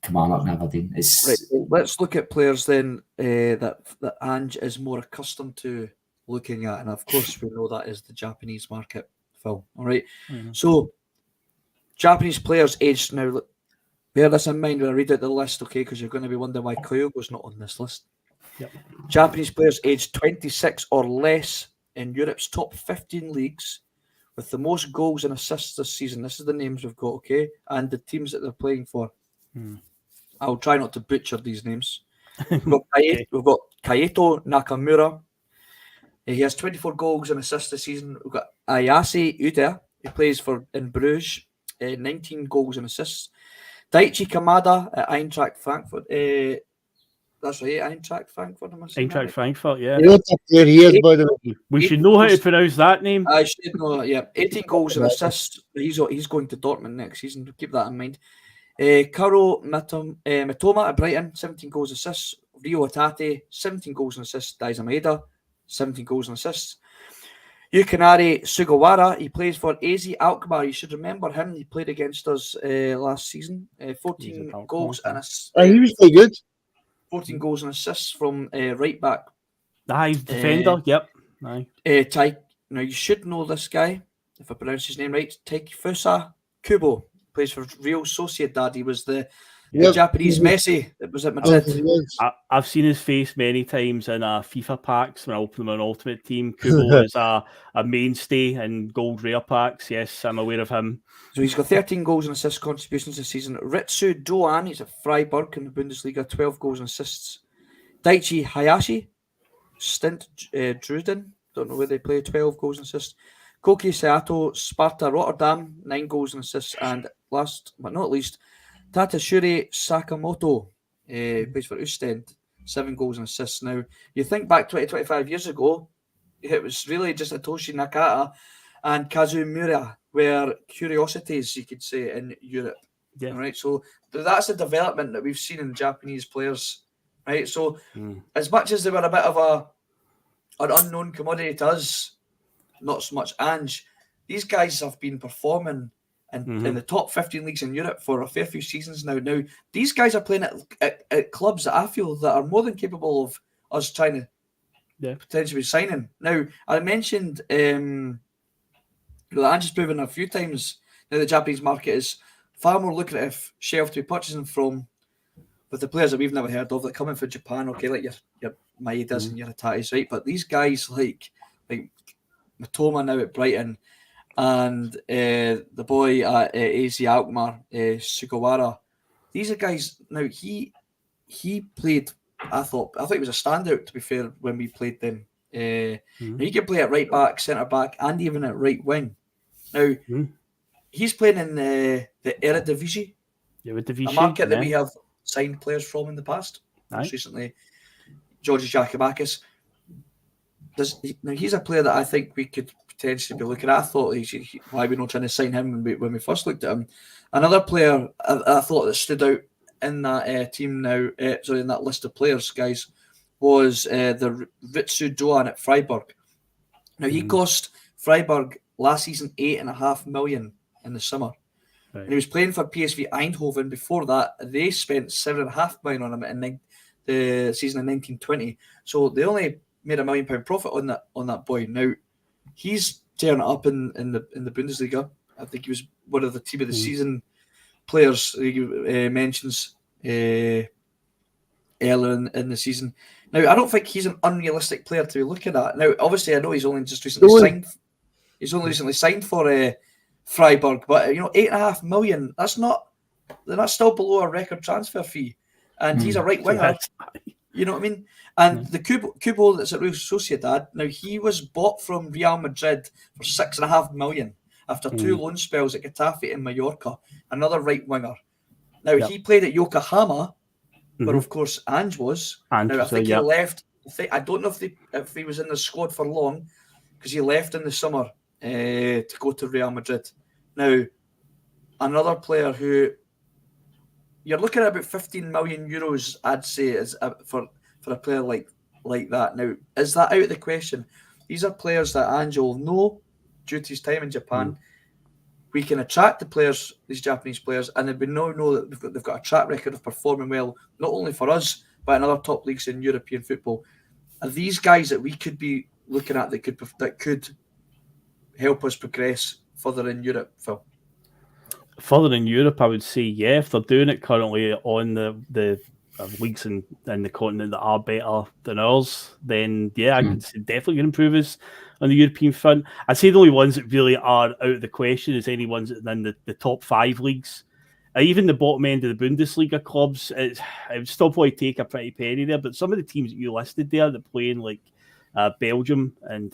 J: Kilmarnock and Aberdeen.
G: Right, let's look at players then that Ange is more accustomed to looking at, and of course we know that is the Japanese market, Phil. All right, so Japanese players aged now. Bear this in mind when I read out the list, okay? Because you're going to be wondering why Kyogo's not on this list.
H: Yep.
G: Japanese players aged 26 or less in Europe's top 15 leagues with the most goals and assists this season. This is the names we've got, okay? And the teams that they're playing for. I'll try not to butcher these names. We've got Kaito Nakamura. He has 24 goals and assists this season. We've got Ayase Uda, who plays in Bruges, 19 goals and assists. Daichi Kamada at Eintracht Frankfurt. That's right, Eintracht Frankfurt.
H: Eintracht Frankfurt, yeah. We should know how to pronounce that name.
G: I should know, yeah. 18 goals and assists. He's going to Dortmund next season. Keep that in mind. Karo Mitoma at Brighton, 17 goals and assists. Rio Hatate, 17 goals and assists. Daiza Maeda, 17 goals and assists. Yukinari Sugawara, he plays for AZ Alkmaar. You should remember him. He played against us last season. 14 goals and assists.
I: He was pretty good.
G: 14 goals and assists from right back.
H: He's defender, yep.
G: Now, you should know this guy, if I pronounce his name right. Takefusa Kubo. Plays for Real Sociedad. He was the Japanese Messi that was at Madrid.
H: I've seen his face many times in FIFA packs when I open them on Ultimate Team. Kubo is a mainstay in gold rare packs. Yes, I'm aware of him.
G: So he's got 13 goals and assist contributions this season. Ritsu Doan, he's at Freiburg in the Bundesliga, 12 goals and assists. Daichi Hayashi, Stint Druden, don't know where they play, 12 goals and assists. Koki Sato, Sparta Rotterdam, 9 goals and assists. And last but not least, Tatashuri Sakamoto, plays for Ostend, 7 goals and assists. Now, you think back 25 years ago, it was really just Atoshi Nakata and Kazu Miura were curiosities, you could say, in Europe. Yeah. Right, so that's the development that we've seen in Japanese players. Right, so as much as they were a bit of an unknown commodity to us, not so much Ange. These guys have been performing in the top 15 leagues in Europe for a fair few seasons now. Now, these guys are playing at clubs that I feel that are more than capable of us trying to potentially be signing. Now, I mentioned Ange has proven a few times now the Japanese market is far more lucrative shelf to be purchasing from with the players that we've never heard of that come in from Japan. Okay, like your Maedas and your Hatates, right? But these guys like Matoma now at Brighton, and the boy at AZ Alkmaar, Sugawara. These are guys. Now he played. I thought he was a standout, to be fair, when we played them. He can play at right back, centre back, and even at right wing. Now he's playing in the Eredivisie, a market that we have signed players from in the past. Most recently, Georgios Giakoumakis. Now he's a player that I think we could potentially be looking at. I thought why we're not trying to sign him when we first looked at him. Another player I thought that stood out in that team now, in that list of players, guys, was the Ritsu Doan at Freiburg. Now he cost Freiburg last season $8.5 million in the summer. Right. And he was playing for PSV Eindhoven before that. They spent $7.5 million on him in the season of 1920. So they only made £1 million profit on that boy. Now he's tearing it up in the Bundesliga. I think he was one of the team of the season players. He mentions earlier in the season. Now I don't think he's an unrealistic player to be looking at. Now obviously I know he's only just recently signed. He's only recently signed for Freiburg, but $8.5 million. That's still below a record transfer fee, and he's a right winger. You know what I mean? And the Kubo that's at Real Sociedad, now he was bought from Real Madrid for $6.5 million after 2 loan spells at Getafe and Mallorca. Another right winger. Now he played at Yokohama, where of course Ange was. I think he left. I don't know if he was in the squad for long, because he left in the summer to go to Real Madrid. Now, another player who you're looking at about €15 million, I'd say, is for a player like that. Now, is that out of the question? These are players that Ange will know due to his time in Japan. We can attract the players, these Japanese players, and we know that they've got a track record of performing well, not only for us, but in other top leagues in European football. Are these guys that we could be looking at that could help us progress further in Europe, Phil?
H: Further in Europe, I would say, yeah. If they're doing it currently on the leagues in the continent that are better than ours, then yeah, I could definitely improve us on the European front. I'd say the only ones that really are out of the question is any ones in the top 5 leagues. Even the bottom end of the Bundesliga clubs, it would still probably take a pretty penny there, but some of the teams that you listed there that play in like Belgium and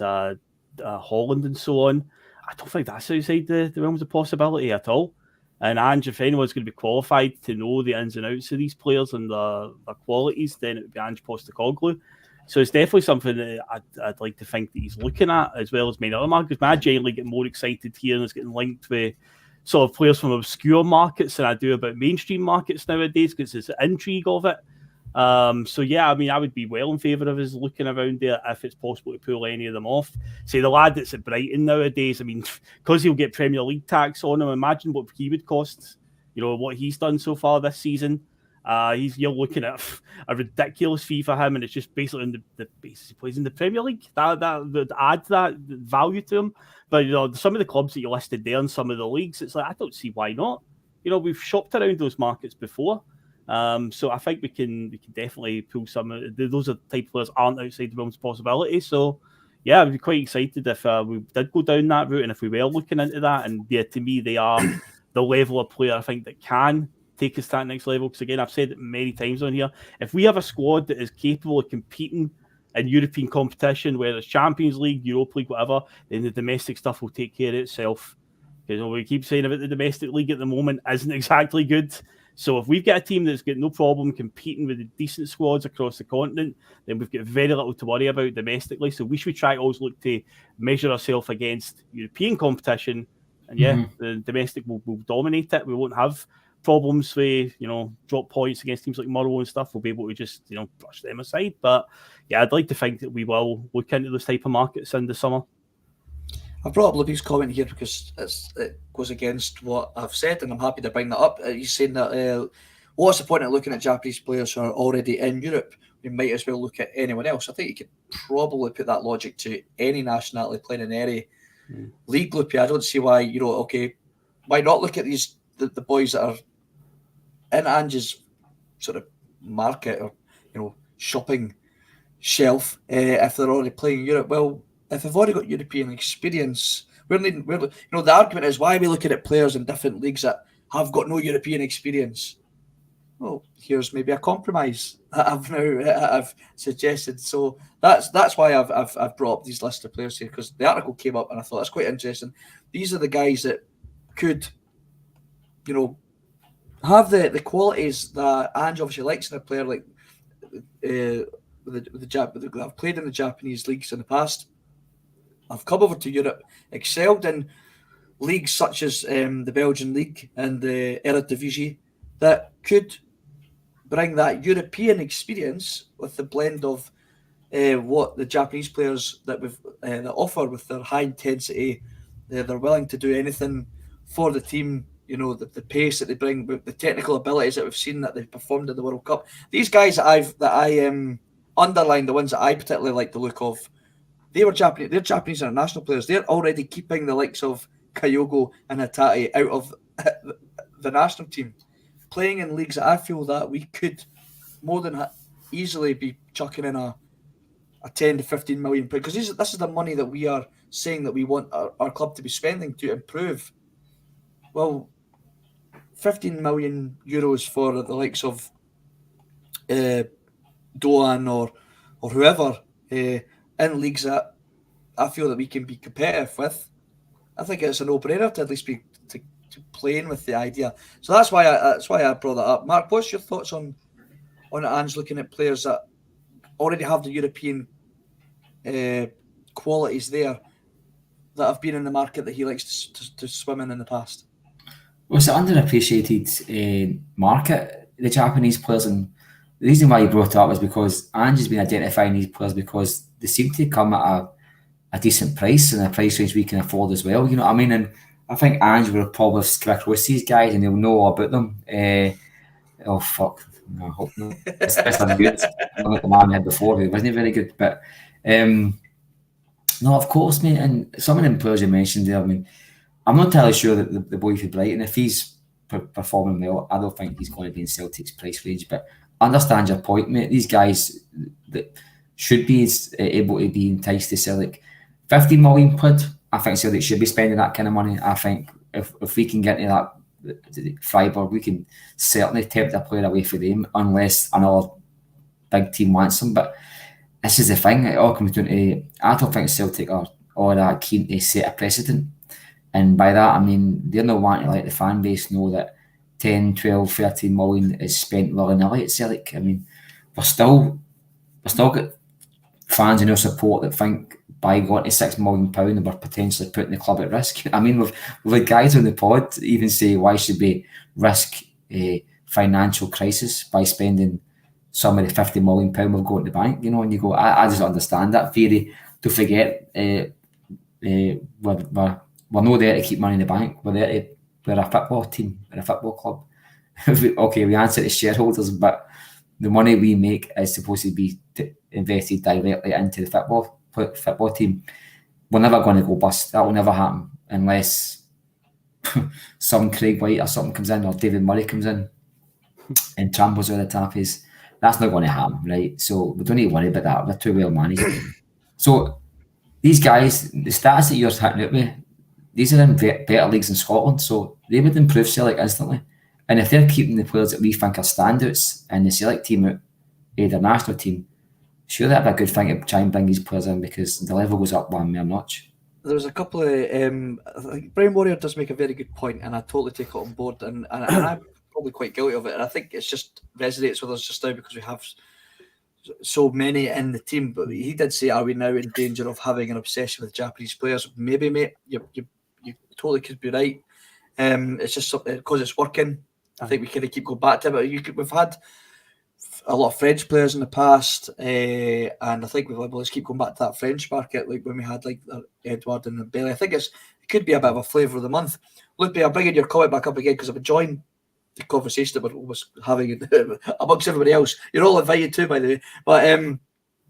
H: Holland and so on, I don't think that's outside the realms of possibility at all. And Ange, if anyone's going to be qualified to know the ins and outs of these players and their qualities, then it would be Ange Postecoglou. So it's definitely something that I'd like to think that he's looking at, as well as many other markets. I generally get more excited here and it's getting linked with sort of players from obscure markets than I do about mainstream markets nowadays, because it's the intrigue of it. So yeah, I mean, I would be well in favour of us looking around there if it's possible to pull any of them off. Say the lad that's at Brighton nowadays, I mean, because he'll get Premier League tax on him, imagine what he would cost, what he's done so far this season. You're looking at a ridiculous fee for him, and it's just basically in the basis he plays in the Premier League. That would add that value to him. But some of the clubs that you listed there in some of the leagues, it's like, I don't see why not. We've shopped around those markets before. So I think we can definitely pull some of those. Are the type of players aren't outside the realms of possibility. So yeah, I'd be quite excited if we did go down that route and if we were looking into that. And yeah, to me, they are the level of player I think that can take us to that next level. Because again, I've said it many times on here, if we have a squad that is capable of competing in European competition, whether it's Champions League, Europa League, whatever, then the domestic stuff will take care of itself. Because we keep saying about the domestic league at the moment isn't exactly good. So if we've got a team that's got no problem competing with the decent squads across the continent, then we've got very little to worry about domestically. So we should try to always look to measure ourselves against European competition. And yeah, the domestic will dominate it. We won't have problems with, drop points against teams like Motherwell and stuff. We'll be able to just, brush them aside. But yeah, I'd like to think that we will look into those type of markets in the summer.
G: I brought up Libby's comment here because it goes against what I've said, and I'm happy to bring that up. He's saying that what's the point of looking at Japanese players who are already in Europe? We might as well look at anyone else. I think you could probably put that logic to any nationality playing in any league, Loopy. I don't see why, why not look at the boys that are in Ange's sort of market or, shopping shelf if they're already playing in Europe. Well, if they've already got European experience, the argument is, why are we looking at players in different leagues that have got no European experience? Well, here's maybe a compromise that I've suggested. So that's why I've brought up these list of players here, because the article came up and I thought that's quite interesting. These are the guys that could, have the qualities that Ange obviously likes in a player, like I've played in the Japanese leagues in the past. I've come over to Europe, excelled in leagues such as the Belgian league and the Eredivisie, that could bring that European experience with the blend of what the Japanese players that offer with their high intensity. They're willing to do anything for the team. The pace that they bring, the technical abilities that we've seen that they've performed in the World Cup. These guys that I underlined, the ones that I particularly like the look of, they're Japanese international players. They're already keeping the likes of Kyogo and Hatate out of the national team, playing in leagues that I feel that we could more than easily be chucking in a 10 to 15 million, because this is the money that we are saying that we want our club to be spending to improve. Well, 15 million euros for the likes of Doan or whoever in leagues that I feel that we can be competitive with, I think it's a no-brainer to at least be to playing with the idea. So that's why I brought that up. Mark, what's your thoughts on Ange looking at players that already have the European qualities there, that have been in the market that he likes to swim in the past?
J: Well, it's an underappreciated market, the Japanese players, and the reason why he brought it up is because Ange has been identifying these players because they seem to come at a decent price and a price range we can afford as well. You know what I mean? And I think Ange will probably come across these guys and he'll know all about them. Oh fuck! No, I hope not. Especially good. Like the man we had before, he wasn't very good. But no, of course, mate. And some of them players you mentioned there, I mean, I'm not entirely sure that the boy for Brighton, if he's performing well, I don't think he's going to be in Celtic's price range. But I understand your point, mate. These guys that should be able to be enticed to Celtic. 50 million quid, I think Celtic should be spending that kind of money. I think if we can get into that fibre, we can certainly tempt a player away for them, unless another big team wants them. But this is the thing, it all comes down to, I don't think Celtic are all that keen to set a precedent. And by that, I mean, they're not wanting to let the fan base know that 10, 12, 13 million is spent willy-nilly at Celtic. I mean, we've still got fans in our support that think by going to £6 million we're potentially putting the club at risk. I mean, we've had guys on the pod even say, why should we risk a financial crisis by spending some of the £50 million we've got in the bank? You know, and you go, I just understand that theory. To forget, we're not there to keep money in the bank. We're a football team, we're a football club. Okay, we answer to shareholders, but the money we make is supposed to be invested directly into the football team. We're never going to go bust. That will never happen unless some Craig White or something comes in, or David Murray comes in and tramples where the tap is. That's not going to happen, right? So we don't need to worry about that. We're too well managed. So these guys, the stats that you're hitting out with, these are in better leagues in Scotland, so they would improve Celtic instantly. And if they're keeping the players that we think are standouts in the Celtic team out, their national team, sure, that'd be a good thing to try and bring these players in, because the level goes up one mere notch.
G: There's a couple of, I think Brian Warrior does make a very good point, and I totally take it on board, and I'm probably quite guilty of it, and I think it's just resonates with us just now because we have so many in the team. But he did say, are we now in danger of having an obsession with Japanese players? Maybe, mate, you totally could be right. It's just because it's working. I think we kind of keep going back to it. We've had a lot of French players in the past, and I think let's keep going back to that French market, like when we had like Edouard and Bailey. I think it could be a bit of a flavour of the month. Lupe, I'm bringing your comment back up again because I've enjoyed the conversation that we're having amongst everybody else. You're all invited too, by the way. But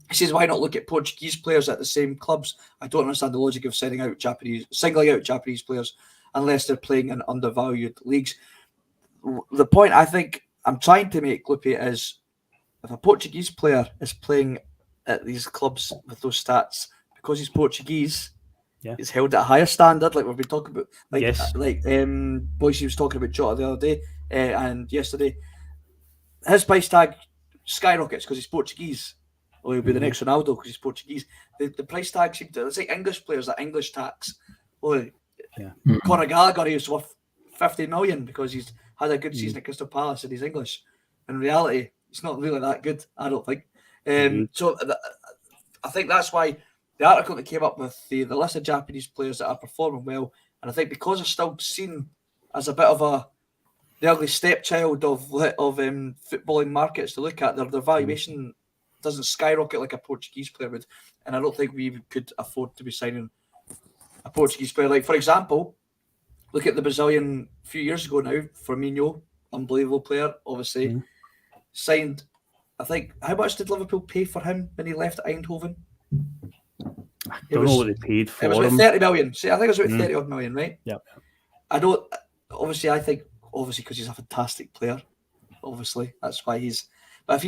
G: he says, why not look at Portuguese players at the same clubs? I don't understand the logic of singling out Japanese players unless they're playing in undervalued leagues. The point I think I'm trying to make, Lupe, is if a Portuguese player is playing at these clubs with those stats, because he's Portuguese, he's held at a higher standard, like we've been talking about. Boyce was talking about Jota the other day and yesterday. His price tag skyrockets because he's Portuguese. Or he'll be the next Ronaldo because he's Portuguese. The price tag seems to, it's like English players, that English tax. Conor Gallagher, he's worth 50 million because he's had a good season at Crystal Palace and he's English. In reality, it's not really that good, I don't think. So I think that's why the article that came up with the list of Japanese players that are performing well, and I think because they're still seen as a bit of the ugly stepchild of footballing markets to look at, their valuation doesn't skyrocket like a Portuguese player would, and I don't think we could afford to be signing a Portuguese player. Like, for example, look at the Brazilian a few years ago now, Firmino, unbelievable player, obviously. Signed, I think, how much did Liverpool pay for him when he left Eindhoven?
H: I don't know what they paid for him.
G: It was about 30 million. See, I think it was about 30 odd million, right?
H: Yeah.
G: I don't, I think because he's a fantastic player, obviously, that's why he's, but if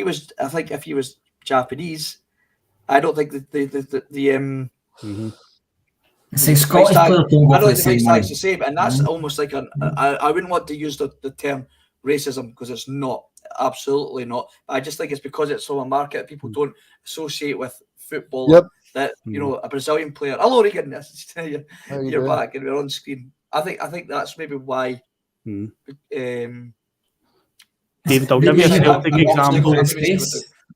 G: he was Japanese, I don't think
J: See, Scottish players don't go for the same money.
G: The same, and that's almost like I wouldn't want to use the term racism because it's not, absolutely not. I just think it's because it's from a market people don't associate with football. That a Brazilian player. Hello, Regan. You're back and we're on screen. I think that's maybe why.
H: David, I'll give you a Celtic example.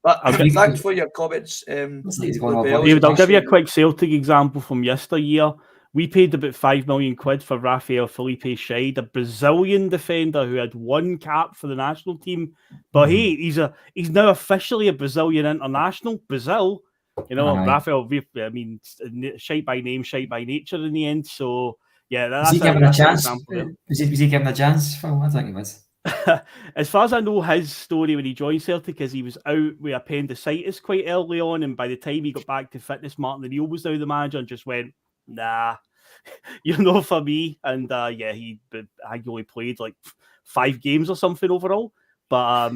G: But thanks for your comments.
H: David, I'll give you a quick Celtic example from yesteryear. We paid about £5 million for Rafael Felipe Scheid, a Brazilian defender who had one cap for the national team. But hey, he's now officially a Brazilian international. Brazil, Rafael. I mean, Scheid by name, Scheid by nature in the end. So yeah, that's
J: was he given a chance? Was he given a chance? Phil? I think he was.
H: As far as I know, his story when he joined Celtic is he was out with appendicitis quite early on, and by the time he got back to fitness, Martin O'Neill was now the manager and just went, nah, you're not for me. And he only played like 5 games or something overall. But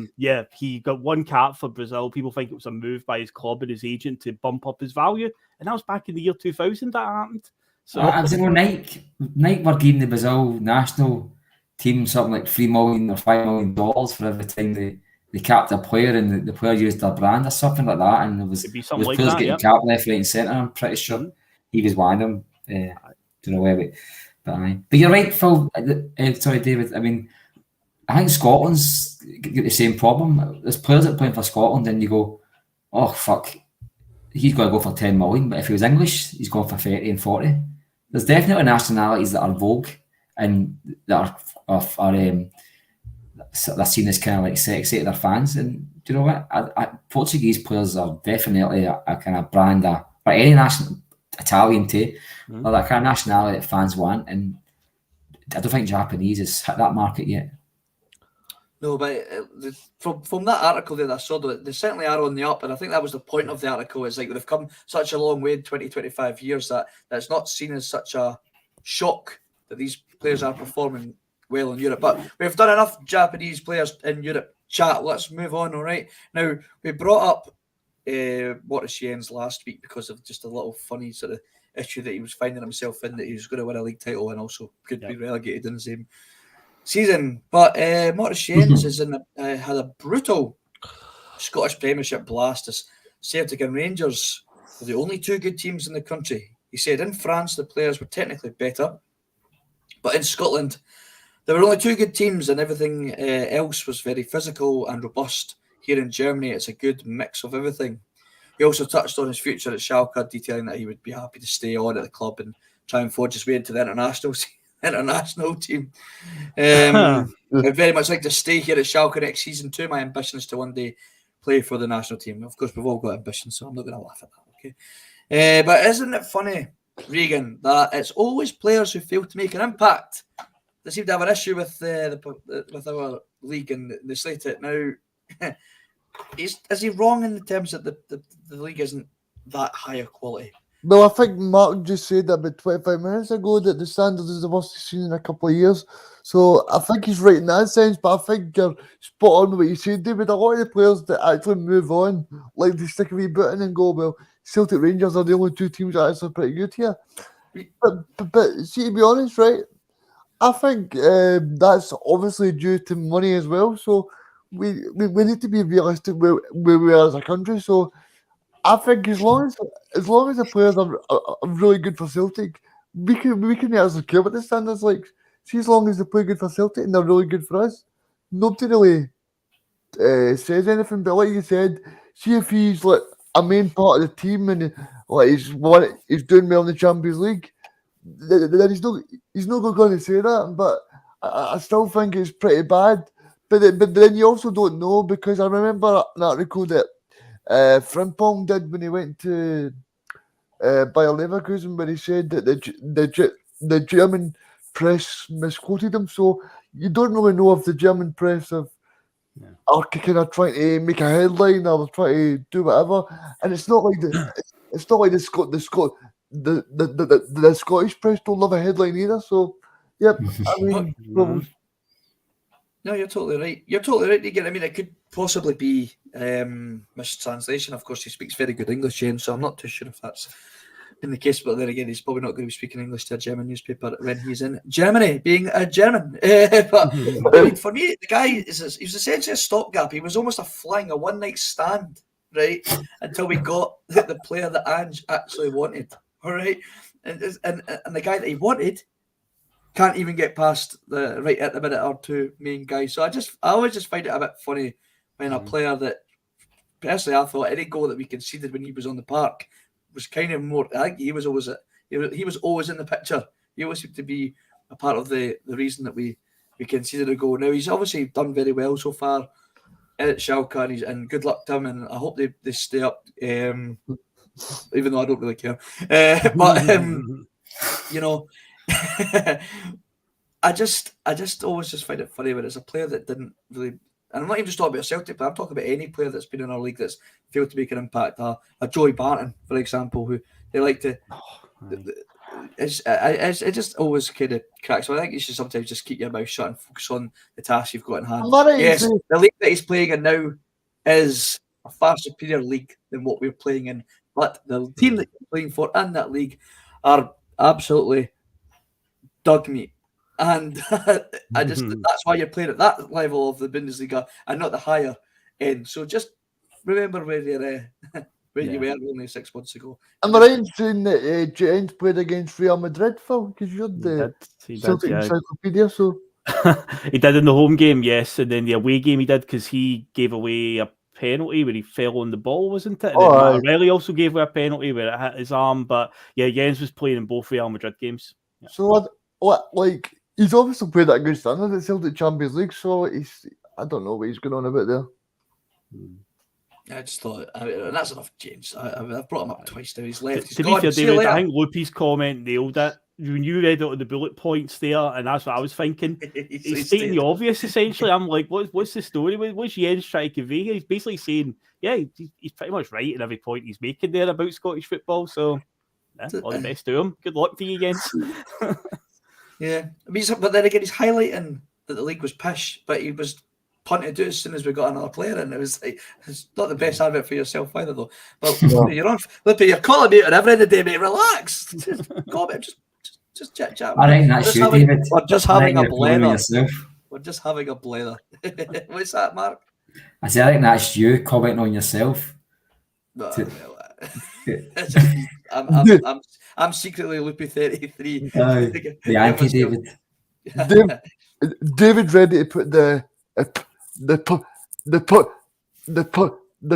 H: he got one cap for Brazil. People think it was a move by his club and his agent to bump up his value, and that was back in the year 2000 that happened. So
J: I was Nike were giving the Brazil national team something like $3 million or $5 million for every time they capped a player and the player used their brand or something like that, and there was players getting capped left, right and centre. I'm pretty sure he was one of them. Don't know where, but you're right, Phil. Sorry, David. I mean, I think Scotland's got the same problem. There's players that are playing for Scotland, and you go, oh fuck, he's going to go for 10 million. But if he was English, he's going for 30 and 40. There's definitely nationalities that are vogue and that are they're seen as kind of like sexy to their fans. And do you know what? Portuguese players are definitely a kind of brand, or any national, Italian too, or that kind of nationality that fans want. And I don't think Japanese has hit that market yet.
G: No, but from that article that I saw, they certainly are on the up, and I think that was the point of the article. Is like they've come such a long way in 20-25 years that it's not seen as such a shock that these players are performing well in Europe. But we've done enough Japanese players in Europe chat. Let's move on. All right. Now we brought up Morris last week because of just a little funny sort of issue that he was finding himself in, that he was going to win a league title and also could be relegated in the same season. But Morris Jens had a brutal Scottish Premiership blast as Celtic and Rangers were the only 2 good teams in the country. He said in France the players were technically better, but in Scotland there were only 2 good teams and everything else was very physical and robust. Here in Germany it's a good mix of everything. He also touched on his future at Schalke, detailing that he would be happy to stay on at the club and try and forge his way into the international team. I'd very much like to stay here at Schalke next season too. My ambition is to one day play for the national team. Of course, we've all got ambition, so I'm not going to laugh at that, okay? But isn't it funny, Regan, that it's always players who fail to make an impact? They seem to have an issue with our league and they slate it. Now, is he wrong in the terms that the league isn't that higher quality?
I: Well, I think Mark just said that about 25 minutes ago that the standard is the worst he's seen in a couple of years. So I think he's right in that sense, but I think you're spot on with what you said, David. A lot of the players that actually move on, like they stick a wee bit in and go, well, Celtic Rangers are the only two teams that are actually pretty good here. But see, to be honest, right, I think that's obviously due to money as well. So we need to be realistic where we are as a country. So I think as long as the players are really good for Celtic, we can actually care what the standards like. See, as long as they play good for Celtic and they're really good for us, nobody really says anything. But like you said, see if he's like a main part of the team and like he's doing well in the Champions League, then he's not going to say that. But I still think it's pretty bad. But then you also don't know, because I remember an article that Frimpong did when he went to Bayer Leverkusen, where he said that the German press misquoted him. So you don't really know if the German press are kind of trying to make a headline or trying to do whatever. And it's not like the Scottish press don't love a headline either. So yep, I mean.
G: No, you're totally right. You're totally right, Regan. I mean, it could possibly be mistranslation. Of course, he speaks very good English, James, so I'm not too sure if that's been the case. But then again, he's probably not going to be speaking English to a German newspaper when he's in Germany, being a German. But I mean, for me, the guy he was essentially a stopgap. He was almost a one-night stand, right? Until we got the player that Ange actually wanted, all right? And the guy that he wanted can't even get past the right at the minute or two main guys. So I always just find it a bit funny when a player that personally I thought any goal that we conceded when he was on the park was kind of more. I think he was always in the picture. He always seemed to be a part of the reason that we conceded a goal. Now he's obviously done very well so far at Schalke, and good luck to him. And I hope they stay up. Even though I don't really care, but you know. I just always just find it funny when it's a player that didn't really, and I'm not even just talking about Celtic, but I'm talking about any player that's been in our league that's failed to make an impact. A Joey Barton, for example, who they like to. It just always kind of cracks. So I think you should sometimes just keep your mouth shut and focus on the task you've got in hand. Yes, the league that he's playing in now is a far superior league than what we're playing in, but the team that you're playing for in that league are absolutely dog meat, and that's why you're playing at that level of the Bundesliga and not the higher end. So just remember where you were only 6 months ago.
I: Am I right in saying that Jens played against Real Madrid, Phil? Because you're the Celtic encyclopedia, so
H: he did in the home game, yes, and then the away game he did because he gave away a penalty where he fell on the ball, wasn't it? And then Marelli also gave away a penalty where it hit his arm, but yeah, Jens was playing in both Real Madrid games. Yeah.
I: So like he's obviously played at a good standard at Celtic Champions League, so I don't know what he's going on about there.
G: I just thought, and that's enough, James. I've brought him up twice now. He's left.
H: To be fair, David, I think Loopy's comment nailed it. When you read out the bullet points there, and that's what I was thinking. He's stating the obvious, essentially. I'm like, what's the story? What's Jens trying to convey here? He's basically saying, yeah, he's pretty much right in every point he's making there about Scottish football. So, yeah, all the best to him. Good luck to you, Jens.
G: Yeah, I mean, but then again, he's highlighting that the league was pish, but he was punted to as soon as we got another player, and it was like, it's not the best advert for yourself either, though. But you're on, you're calling me out every other day, mate. Relax, just chat.
J: I think that's you, David.
G: We're just having a blather. We're just having a blather. What's that, Mark?
J: I say I think that's you commenting on yourself.
G: No, I'm secretly Loopy 33.
J: The anti-David.
I: David ready to put the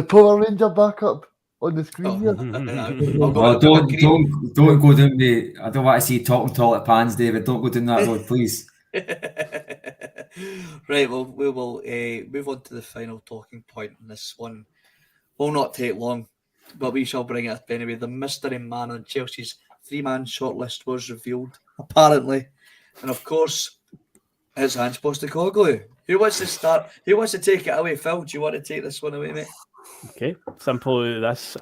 I: Power Ranger back up on the screen here.
J: Don't go down the. I don't want to see talking toilet pans, David. Don't go down that road, please.
G: Right, well, we will move on to the final talking point in this one. Will not take long, but we shall bring it up anyway. The mystery man on Chelsea's 3-man shortlist was revealed, apparently. And of course, it's Ange Postecoglou. Who wants to start? Who wants to take it away? Phil, do you want to take this one away, mate?
H: Okay, simple as this.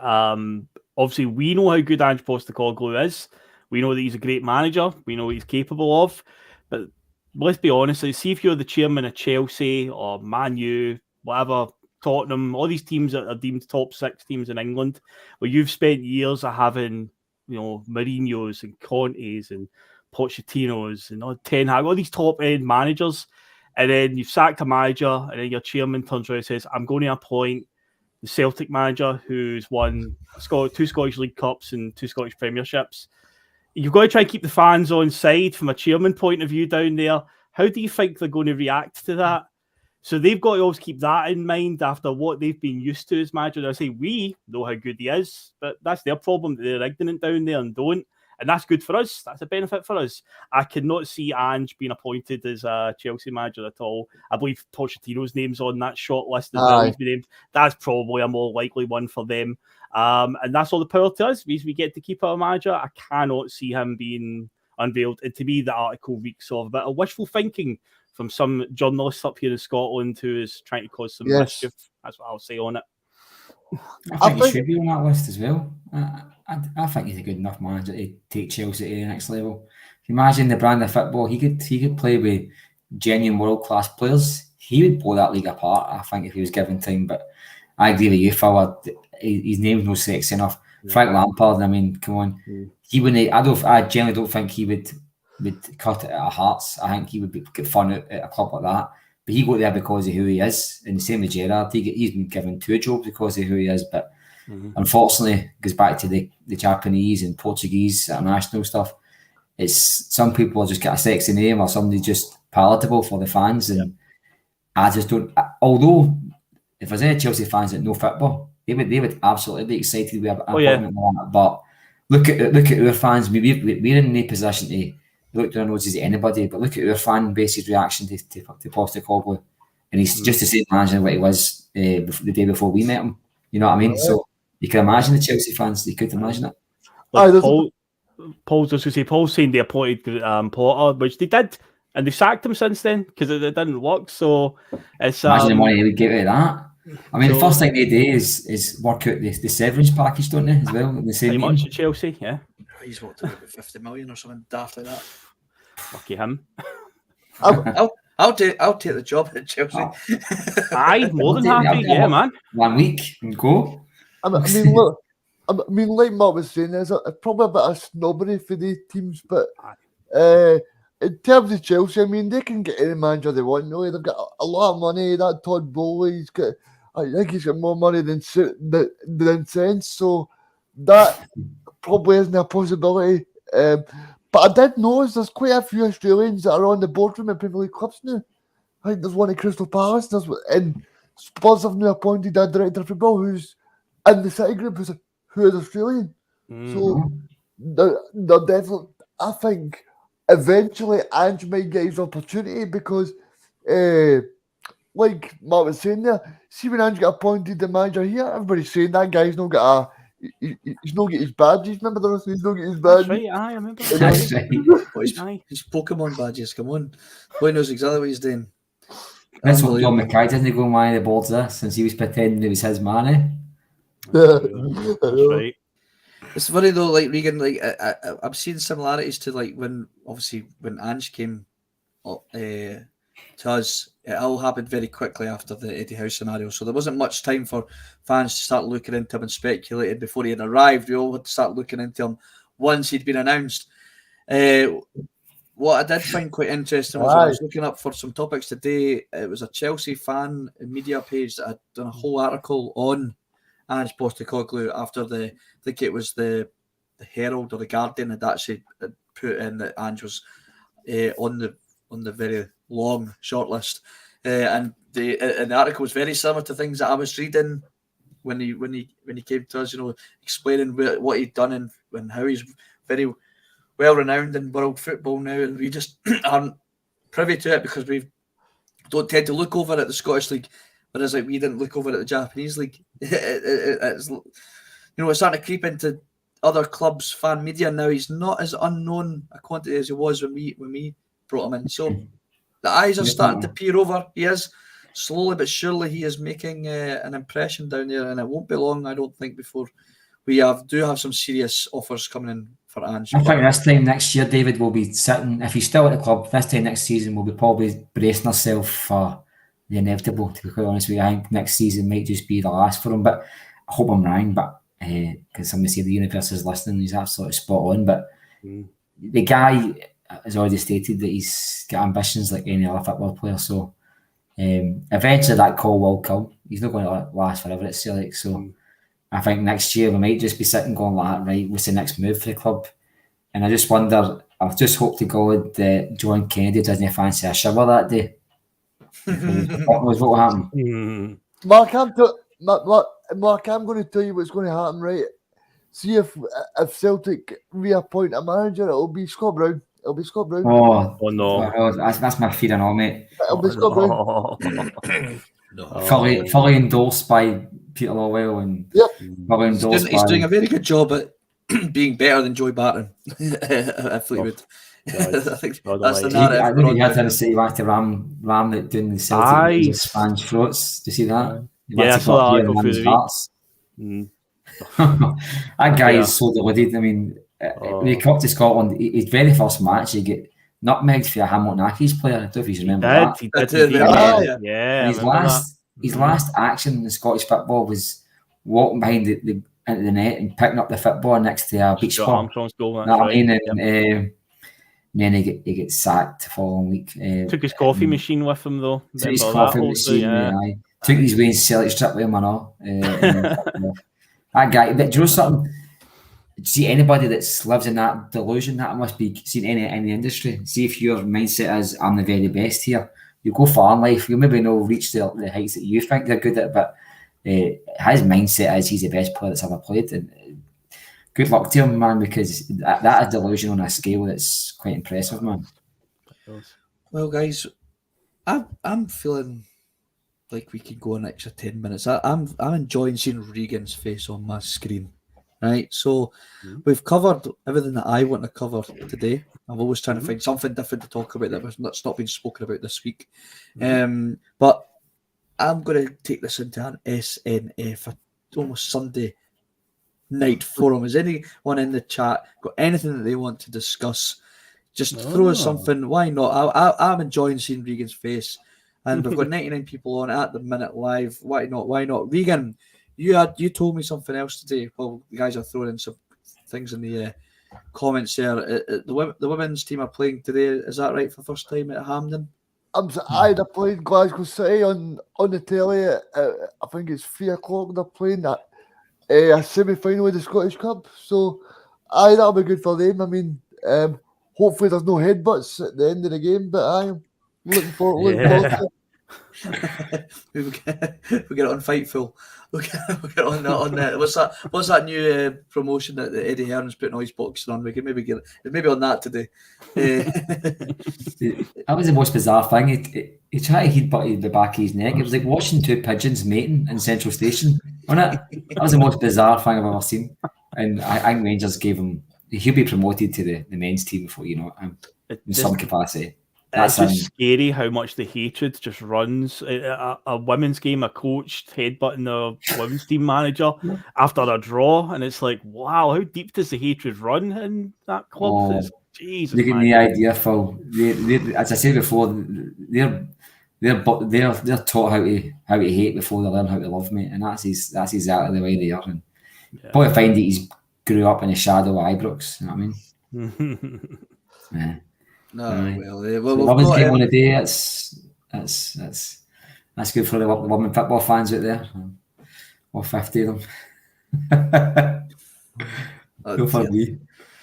H: Obviously, we know how good Ange Postecoglou is. We know that he's a great manager. We know what he's capable of. But let's be honest, see if you're the chairman of Chelsea or Man U, whatever, Tottenham, all these teams that are deemed top 6 teams in England, where you've spent years of having, Mourinho's and Conte's and Pochettinos and Ten Hag, all these top end managers, and then you've sacked a manager, and then your chairman turns around and says, "I'm going to appoint the Celtic manager who's won 2 Scottish League Cups and 2 Scottish Premierships." You've got to try and keep the fans on side from a chairman point of view down there. How do you think they're going to react to that? So they've got to always keep that in mind after what they've been used to as manager. I say we know how good he is, but that's their problem. They're ignorant down there and don't. And that's good for us. That's a benefit for us. I cannot see Ange being appointed as a Chelsea manager at all. I believe Pochettino's name's on that short list as well. He's been named. That's probably a more likely one for them. And that's all the power to us. We get to keep our manager. I cannot see him being unveiled. And to me, the article reeks of a bit of wishful thinking from some journalists up here in Scotland who is trying to cause some mischief. That's what I'll say on it.
J: I think he should be on that list as well. I think he's a good enough manager to take Chelsea to the next level. If you imagine the brand of football, he could play with genuine world-class players. He would blow that league apart, I think, if he was given time. But I agree with you, Phil. His name's no sexy enough. Yeah. Frank Lampard, I mean, come on. He wouldn't. I generally don't think he would cut it at Hearts. I think he would get fun at a club like that. But he got there because of who he is. And the same with Gerrard. He's been given 2 jobs because of who he is. But unfortunately, it goes back to the Japanese and Portuguese international stuff. It's some people just get a sexy name or somebody just palatable for the fans. And I just don't. Although, if there's any Chelsea fans that know football, they would absolutely be excited with an appointment like that. But look at our fans. We're in no position to look down the noses at anybody, but look at our fan base's reaction to Postecoglou, and he's just the same manager what he was the day before we met him. You know what I mean? So you can imagine the Chelsea fans. You could imagine it.
H: Paul's just going to say, Paul's saying they appointed Potter, which they did, and they sacked him since then because it didn't work. So it's
J: imagine the money they would get out of that. I mean, the first thing they do is work out the severance package, don't they, as well? The same
H: pretty much at Chelsea, yeah.
G: He's worked out about 50 million or something daft like that.
H: Lucky him.
G: I'll take the job at Chelsea.
H: Aye, more than happy, yeah, man.
J: 1 week and go.
I: I mean, look. I mean, like Mark was saying, there's probably a bit of snobbery for these teams, but in terms of Chelsea, I mean, they can get any manager they want. Really, they've got a lot of money. That Todd Bowley, I think he's got more money than sense, so that probably isn't a possibility. But I did notice there's quite a few Australians that are on the boardroom in Premier League clubs now. I think there's one at Crystal Palace, and Spurs have now appointed a director of football who's in the City Group who is Australian. So they're definitely, I think eventually Ange might get his opportunity because like Mark was saying there, see when Ange got appointed the manager here, everybody's saying that guy's not got he's not get his badges. Remember the rest? He's not get his badges.
H: That's right, I remember.
J: That's right.
G: His Pokemon badges, come on. Boy knows exactly what he's doing.
J: That's what John Mackay didn't go on the boards there since he was pretending it was his man.
H: That's right.
G: It's funny though, like Regan, like I've seen similarities to like when Ange came to us. It all happened very quickly after the Eddie Howe scenario, so there wasn't much time for fans to start looking into him and speculating before he had arrived. We all had to start looking into him once he'd been announced. What I did find quite interesting was I was looking up for some topics today. It was a Chelsea fan media page that had done a whole article on Ange Postecoglou after I think it was the Herald or the Guardian had actually put in that Ange was on the very long shortlist, and the article was very similar to things that I was reading when he came to us, explaining what he'd done and how he's very well renowned in world football now, and we just aren't privy to it because we don't tend to look over at the Scottish League, whereas like we didn't look over at the Japanese League. It's, it's starting to creep into other clubs' fan media now. He's not as unknown a quantity as he was when we brought him in. So the eyes are starting to peer over. He is slowly but surely he is making an impression down there, and it won't be long, I don't think, before we do have some serious offers coming in for Ange.
J: I think this time next year, David will be sitting, if he's still at the club, this time next season, we'll be probably bracing ourselves for the inevitable, to be quite honest with you. I think next season might just be the last for him, but I hope I'm wrong, but because somebody say the universe is listening, he's absolutely spot on, but the guy has already stated that he's got ambitions like any other football player, so eventually that call will come. He's not going to last forever at Celtic, so I think next year we might just be sitting going like, right, what's the next move for the club? And I just wonder, I just hope to God that John Kennedy doesn't fancy a shower that day. What knows what will happen?
I: Mark, I'm going to tell you what's going to happen, right? See if Celtic reappoint a manager, it'll be Scott Brown. It'll be Scott Brown.
J: Oh no, that's my fear and all, mate.
I: It'll be Scott Brown.
J: Fully endorsed by Peter Lawwell and fully endorsed
G: he's doing a very good job at being better than Joey Barton at Fleetwood. I think that's the narrative.
J: I think he had to say back to Ram that doing the Celtic Spanish throats. Do you see that?
H: Yeah, I saw that go through the
J: that guy is so deluded. I mean, when he come up to Scotland, his very first match, he get nutmegged for a Hamilton Accies player. I don't know if you remember that.
H: He did. Yeah.
J: His last action in the Scottish football was walking behind the into the net and picking up the football next to a beach ball.
H: Armstrong's goal.
J: And then he gets sacked the following week.
H: Took his coffee machine with him though.
J: Took his coffee machine. Took his way in Celtic strip with him and all. That guy. But do you know something? See anybody that lives in that delusion, that must be seen in the industry. See if your mindset is, I'm the very best here. You go far in life. You'll maybe not reach the heights that you think they're good at, but his mindset is he's the best player that's ever played. And good luck to him, man, because that is delusion on a scale that's quite impressive, man.
G: Well, guys, I'm feeling like we could go an extra 10 minutes. I'm enjoying seeing Regan's face on my screen. Right, so we've covered everything that I want to cover today. I'm always trying to find something different to talk about that's not been spoken about this week. But I'm going to take this into an SNF, almost Sunday night forum. Has anyone in the chat got anything that they want to discuss? Just throw us something. Why not? I'm enjoying seeing Regan's face, and we've got 99 people on at the minute live. Why not? Why not? Regan, you told me something else today. Well, the guys are throwing in some things in the comments there. The women's team are playing today. Is that right, for the first time at Hampden?
I: They're playing Glasgow City on the telly. I think it's 3 o'clock. They're playing that a semi-final of the Scottish Cup. So, that'll be good for them. I mean, hopefully there's no headbutts at the end of the game, but I'm looking forward to it.
G: we get it on Fightful. We'll get on that. What's that new promotion that Eddie Hearn's putting all his boxing on? We can maybe get it. It's maybe on that today.
J: That was the most bizarre thing. He tried to headbutt the back of his neck. It was like watching 2 pigeons mating in Central Station, wasn't it? That was the most bizarre thing I've ever seen. And I think Rangers gave him. He'll be promoted to the men's team before you know it, in some capacity.
H: It's just scary how much the hatred just runs. A women's game, a coach headbutting the women's team manager after a draw, and it's like, wow, how deep does the hatred run in that club? Jesus,
J: you get the idea, Phil. As I said before, they're taught how to hate before they learn how to love, mate, and that's exactly the way they are. And probably find that he's grew up in the shadow of Ibrox. You know what I mean? Yeah.
G: Women's
J: game on the day. That's good for the women football fans out there. All 50 of them. Go for me.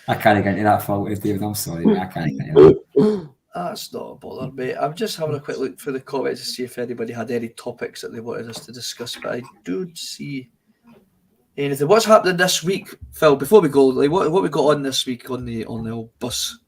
J: I can't get into that fault, David. I'm sorry, mate. I can't get into that.
G: That's not a bother, mate. I'm just having a quick look through the comments to see if anybody had any topics that they wanted us to discuss, but I don't see anything. What's happening this week, Phil? Before we go, like what we got on this week on the old bus?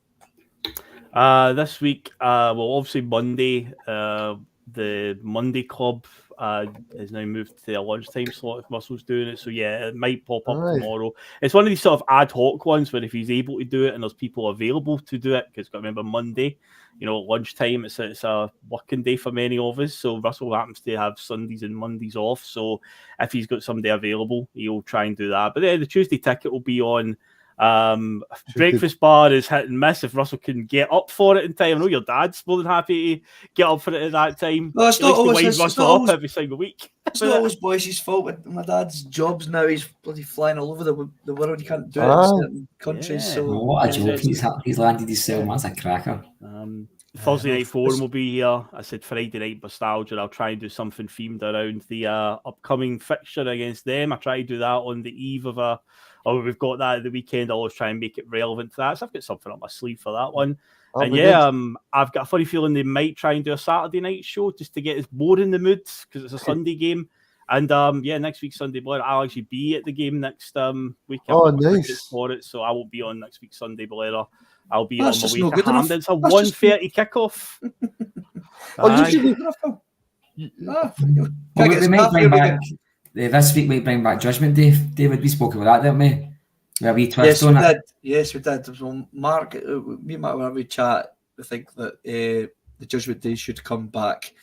H: This week, well, obviously Monday, the Monday club has now moved to a lunchtime slot if Russell's doing it. So yeah, it might pop up tomorrow. It's one of these sort of ad hoc ones where if he's able to do it and there's people available to do it, because got to remember Monday, lunchtime, it's a working day for many of us. So Russell happens to have Sundays and Mondays off. So if he's got somebody available, he'll try and do that. But the Tuesday ticket will be on. Breakfast bar is hit and miss if Russell can get up for it in time. I know your dad's more than happy to get up for it at that time.
G: No, it's not always.
H: Up every single week.
G: It's not always Boyce's fault. With my dad's jobs now, he's bloody flying all over the world. You can't do it in certain countries.
J: Yeah.
G: So
J: What a joke! He's landed himself. That's a cracker.
H: Thursday night forum will be here. I said Friday night nostalgia. I'll try and do something themed around the upcoming fixture against them. I try to do that on the eve of we've got that at the weekend. I always try and make it relevant to that. So I've got something up my sleeve for that one. I've got a funny feeling they might try and do a Saturday night show just to get us more in the mood because it's a Sunday game. And next week Sunday Blether, I'll actually be at the game next week.
I: Nice
H: for it, so I won't be on next week Sunday Blether. I'll be
G: That's
H: on
G: just
H: my way
G: no
H: to
G: good enough.
H: Hampden. It's a 1:30 kickoff.
J: We might bring back this week. Might bring back Judgment Day. David, we spoke about that, didn't we?
G: Yes, we did. Yes, we did. So Mark, me and Mark, when we chat, I think that the Judgment Day should come back,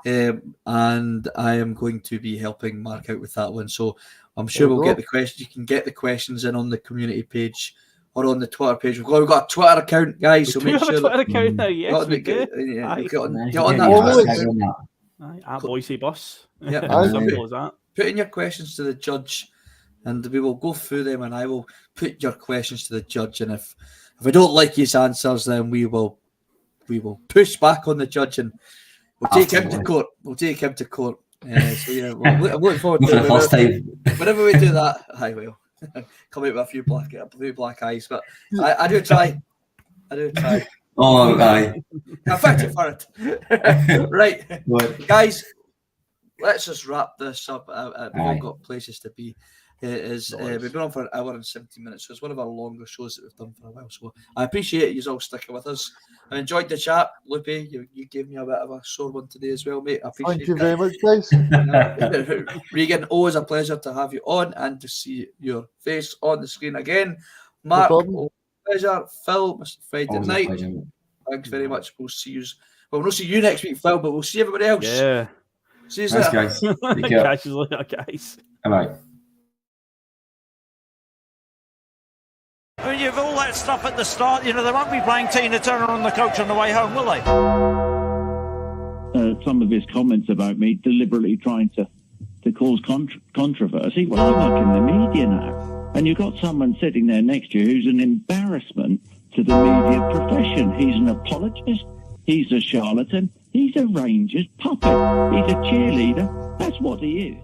G: and I am going to be helping Mark out with that one. So I'm sure we'll get the questions. You can get the questions in on the community page or on the Twitter page. We've got a Twitter account, guys. So make sure
H: a Twitter account now. Yes, we do.
G: Get on that.
H: At Boise Bus.
G: Yeah,
H: simple as that.
G: Put in your questions to the judge, and we will go through them, and I will put your questions to the judge. And if we don't like his answers, then we will push back on the judge, and we'll take him to court. So yeah, I'm looking forward to it.
J: First time.
G: Whenever we do that, I will come out with a few black eyes. But I do try.
J: Oh, aye.
G: I'm fighting for it. Right, guys. Let's just wrap this up. We've all got places to be. We've been on for an hour and 17 minutes, so it's one of our longer shows that we've done for a while. So I appreciate you all sticking with us. I enjoyed the chat. Loopy, you gave me a bit of a sore one today as well, mate. I appreciate it.
I: Thank you very much, guys.
G: Regan, always a pleasure to have you on and to see your face on the screen again. Mark, pleasure. Phil, Mr. Friday night. Thanks very much. We'll see you. Well, we'll not see you next week, Phil, but we'll see everybody else.
H: Yeah.
G: See you later.
J: Guys.
H: Catch you later, guys.
J: All right.
K: I mean, you've all that stuff at the start. They won't be playing Tina Turner on the coach on the way home, will they?
L: Some of his comments about me deliberately trying to cause controversy. Well, I work in the media now, and you've got someone sitting there next to you who's an embarrassment to the media profession. He's an apologist. He's a charlatan. He's a Rangers puppet. He's a cheerleader. That's what he is.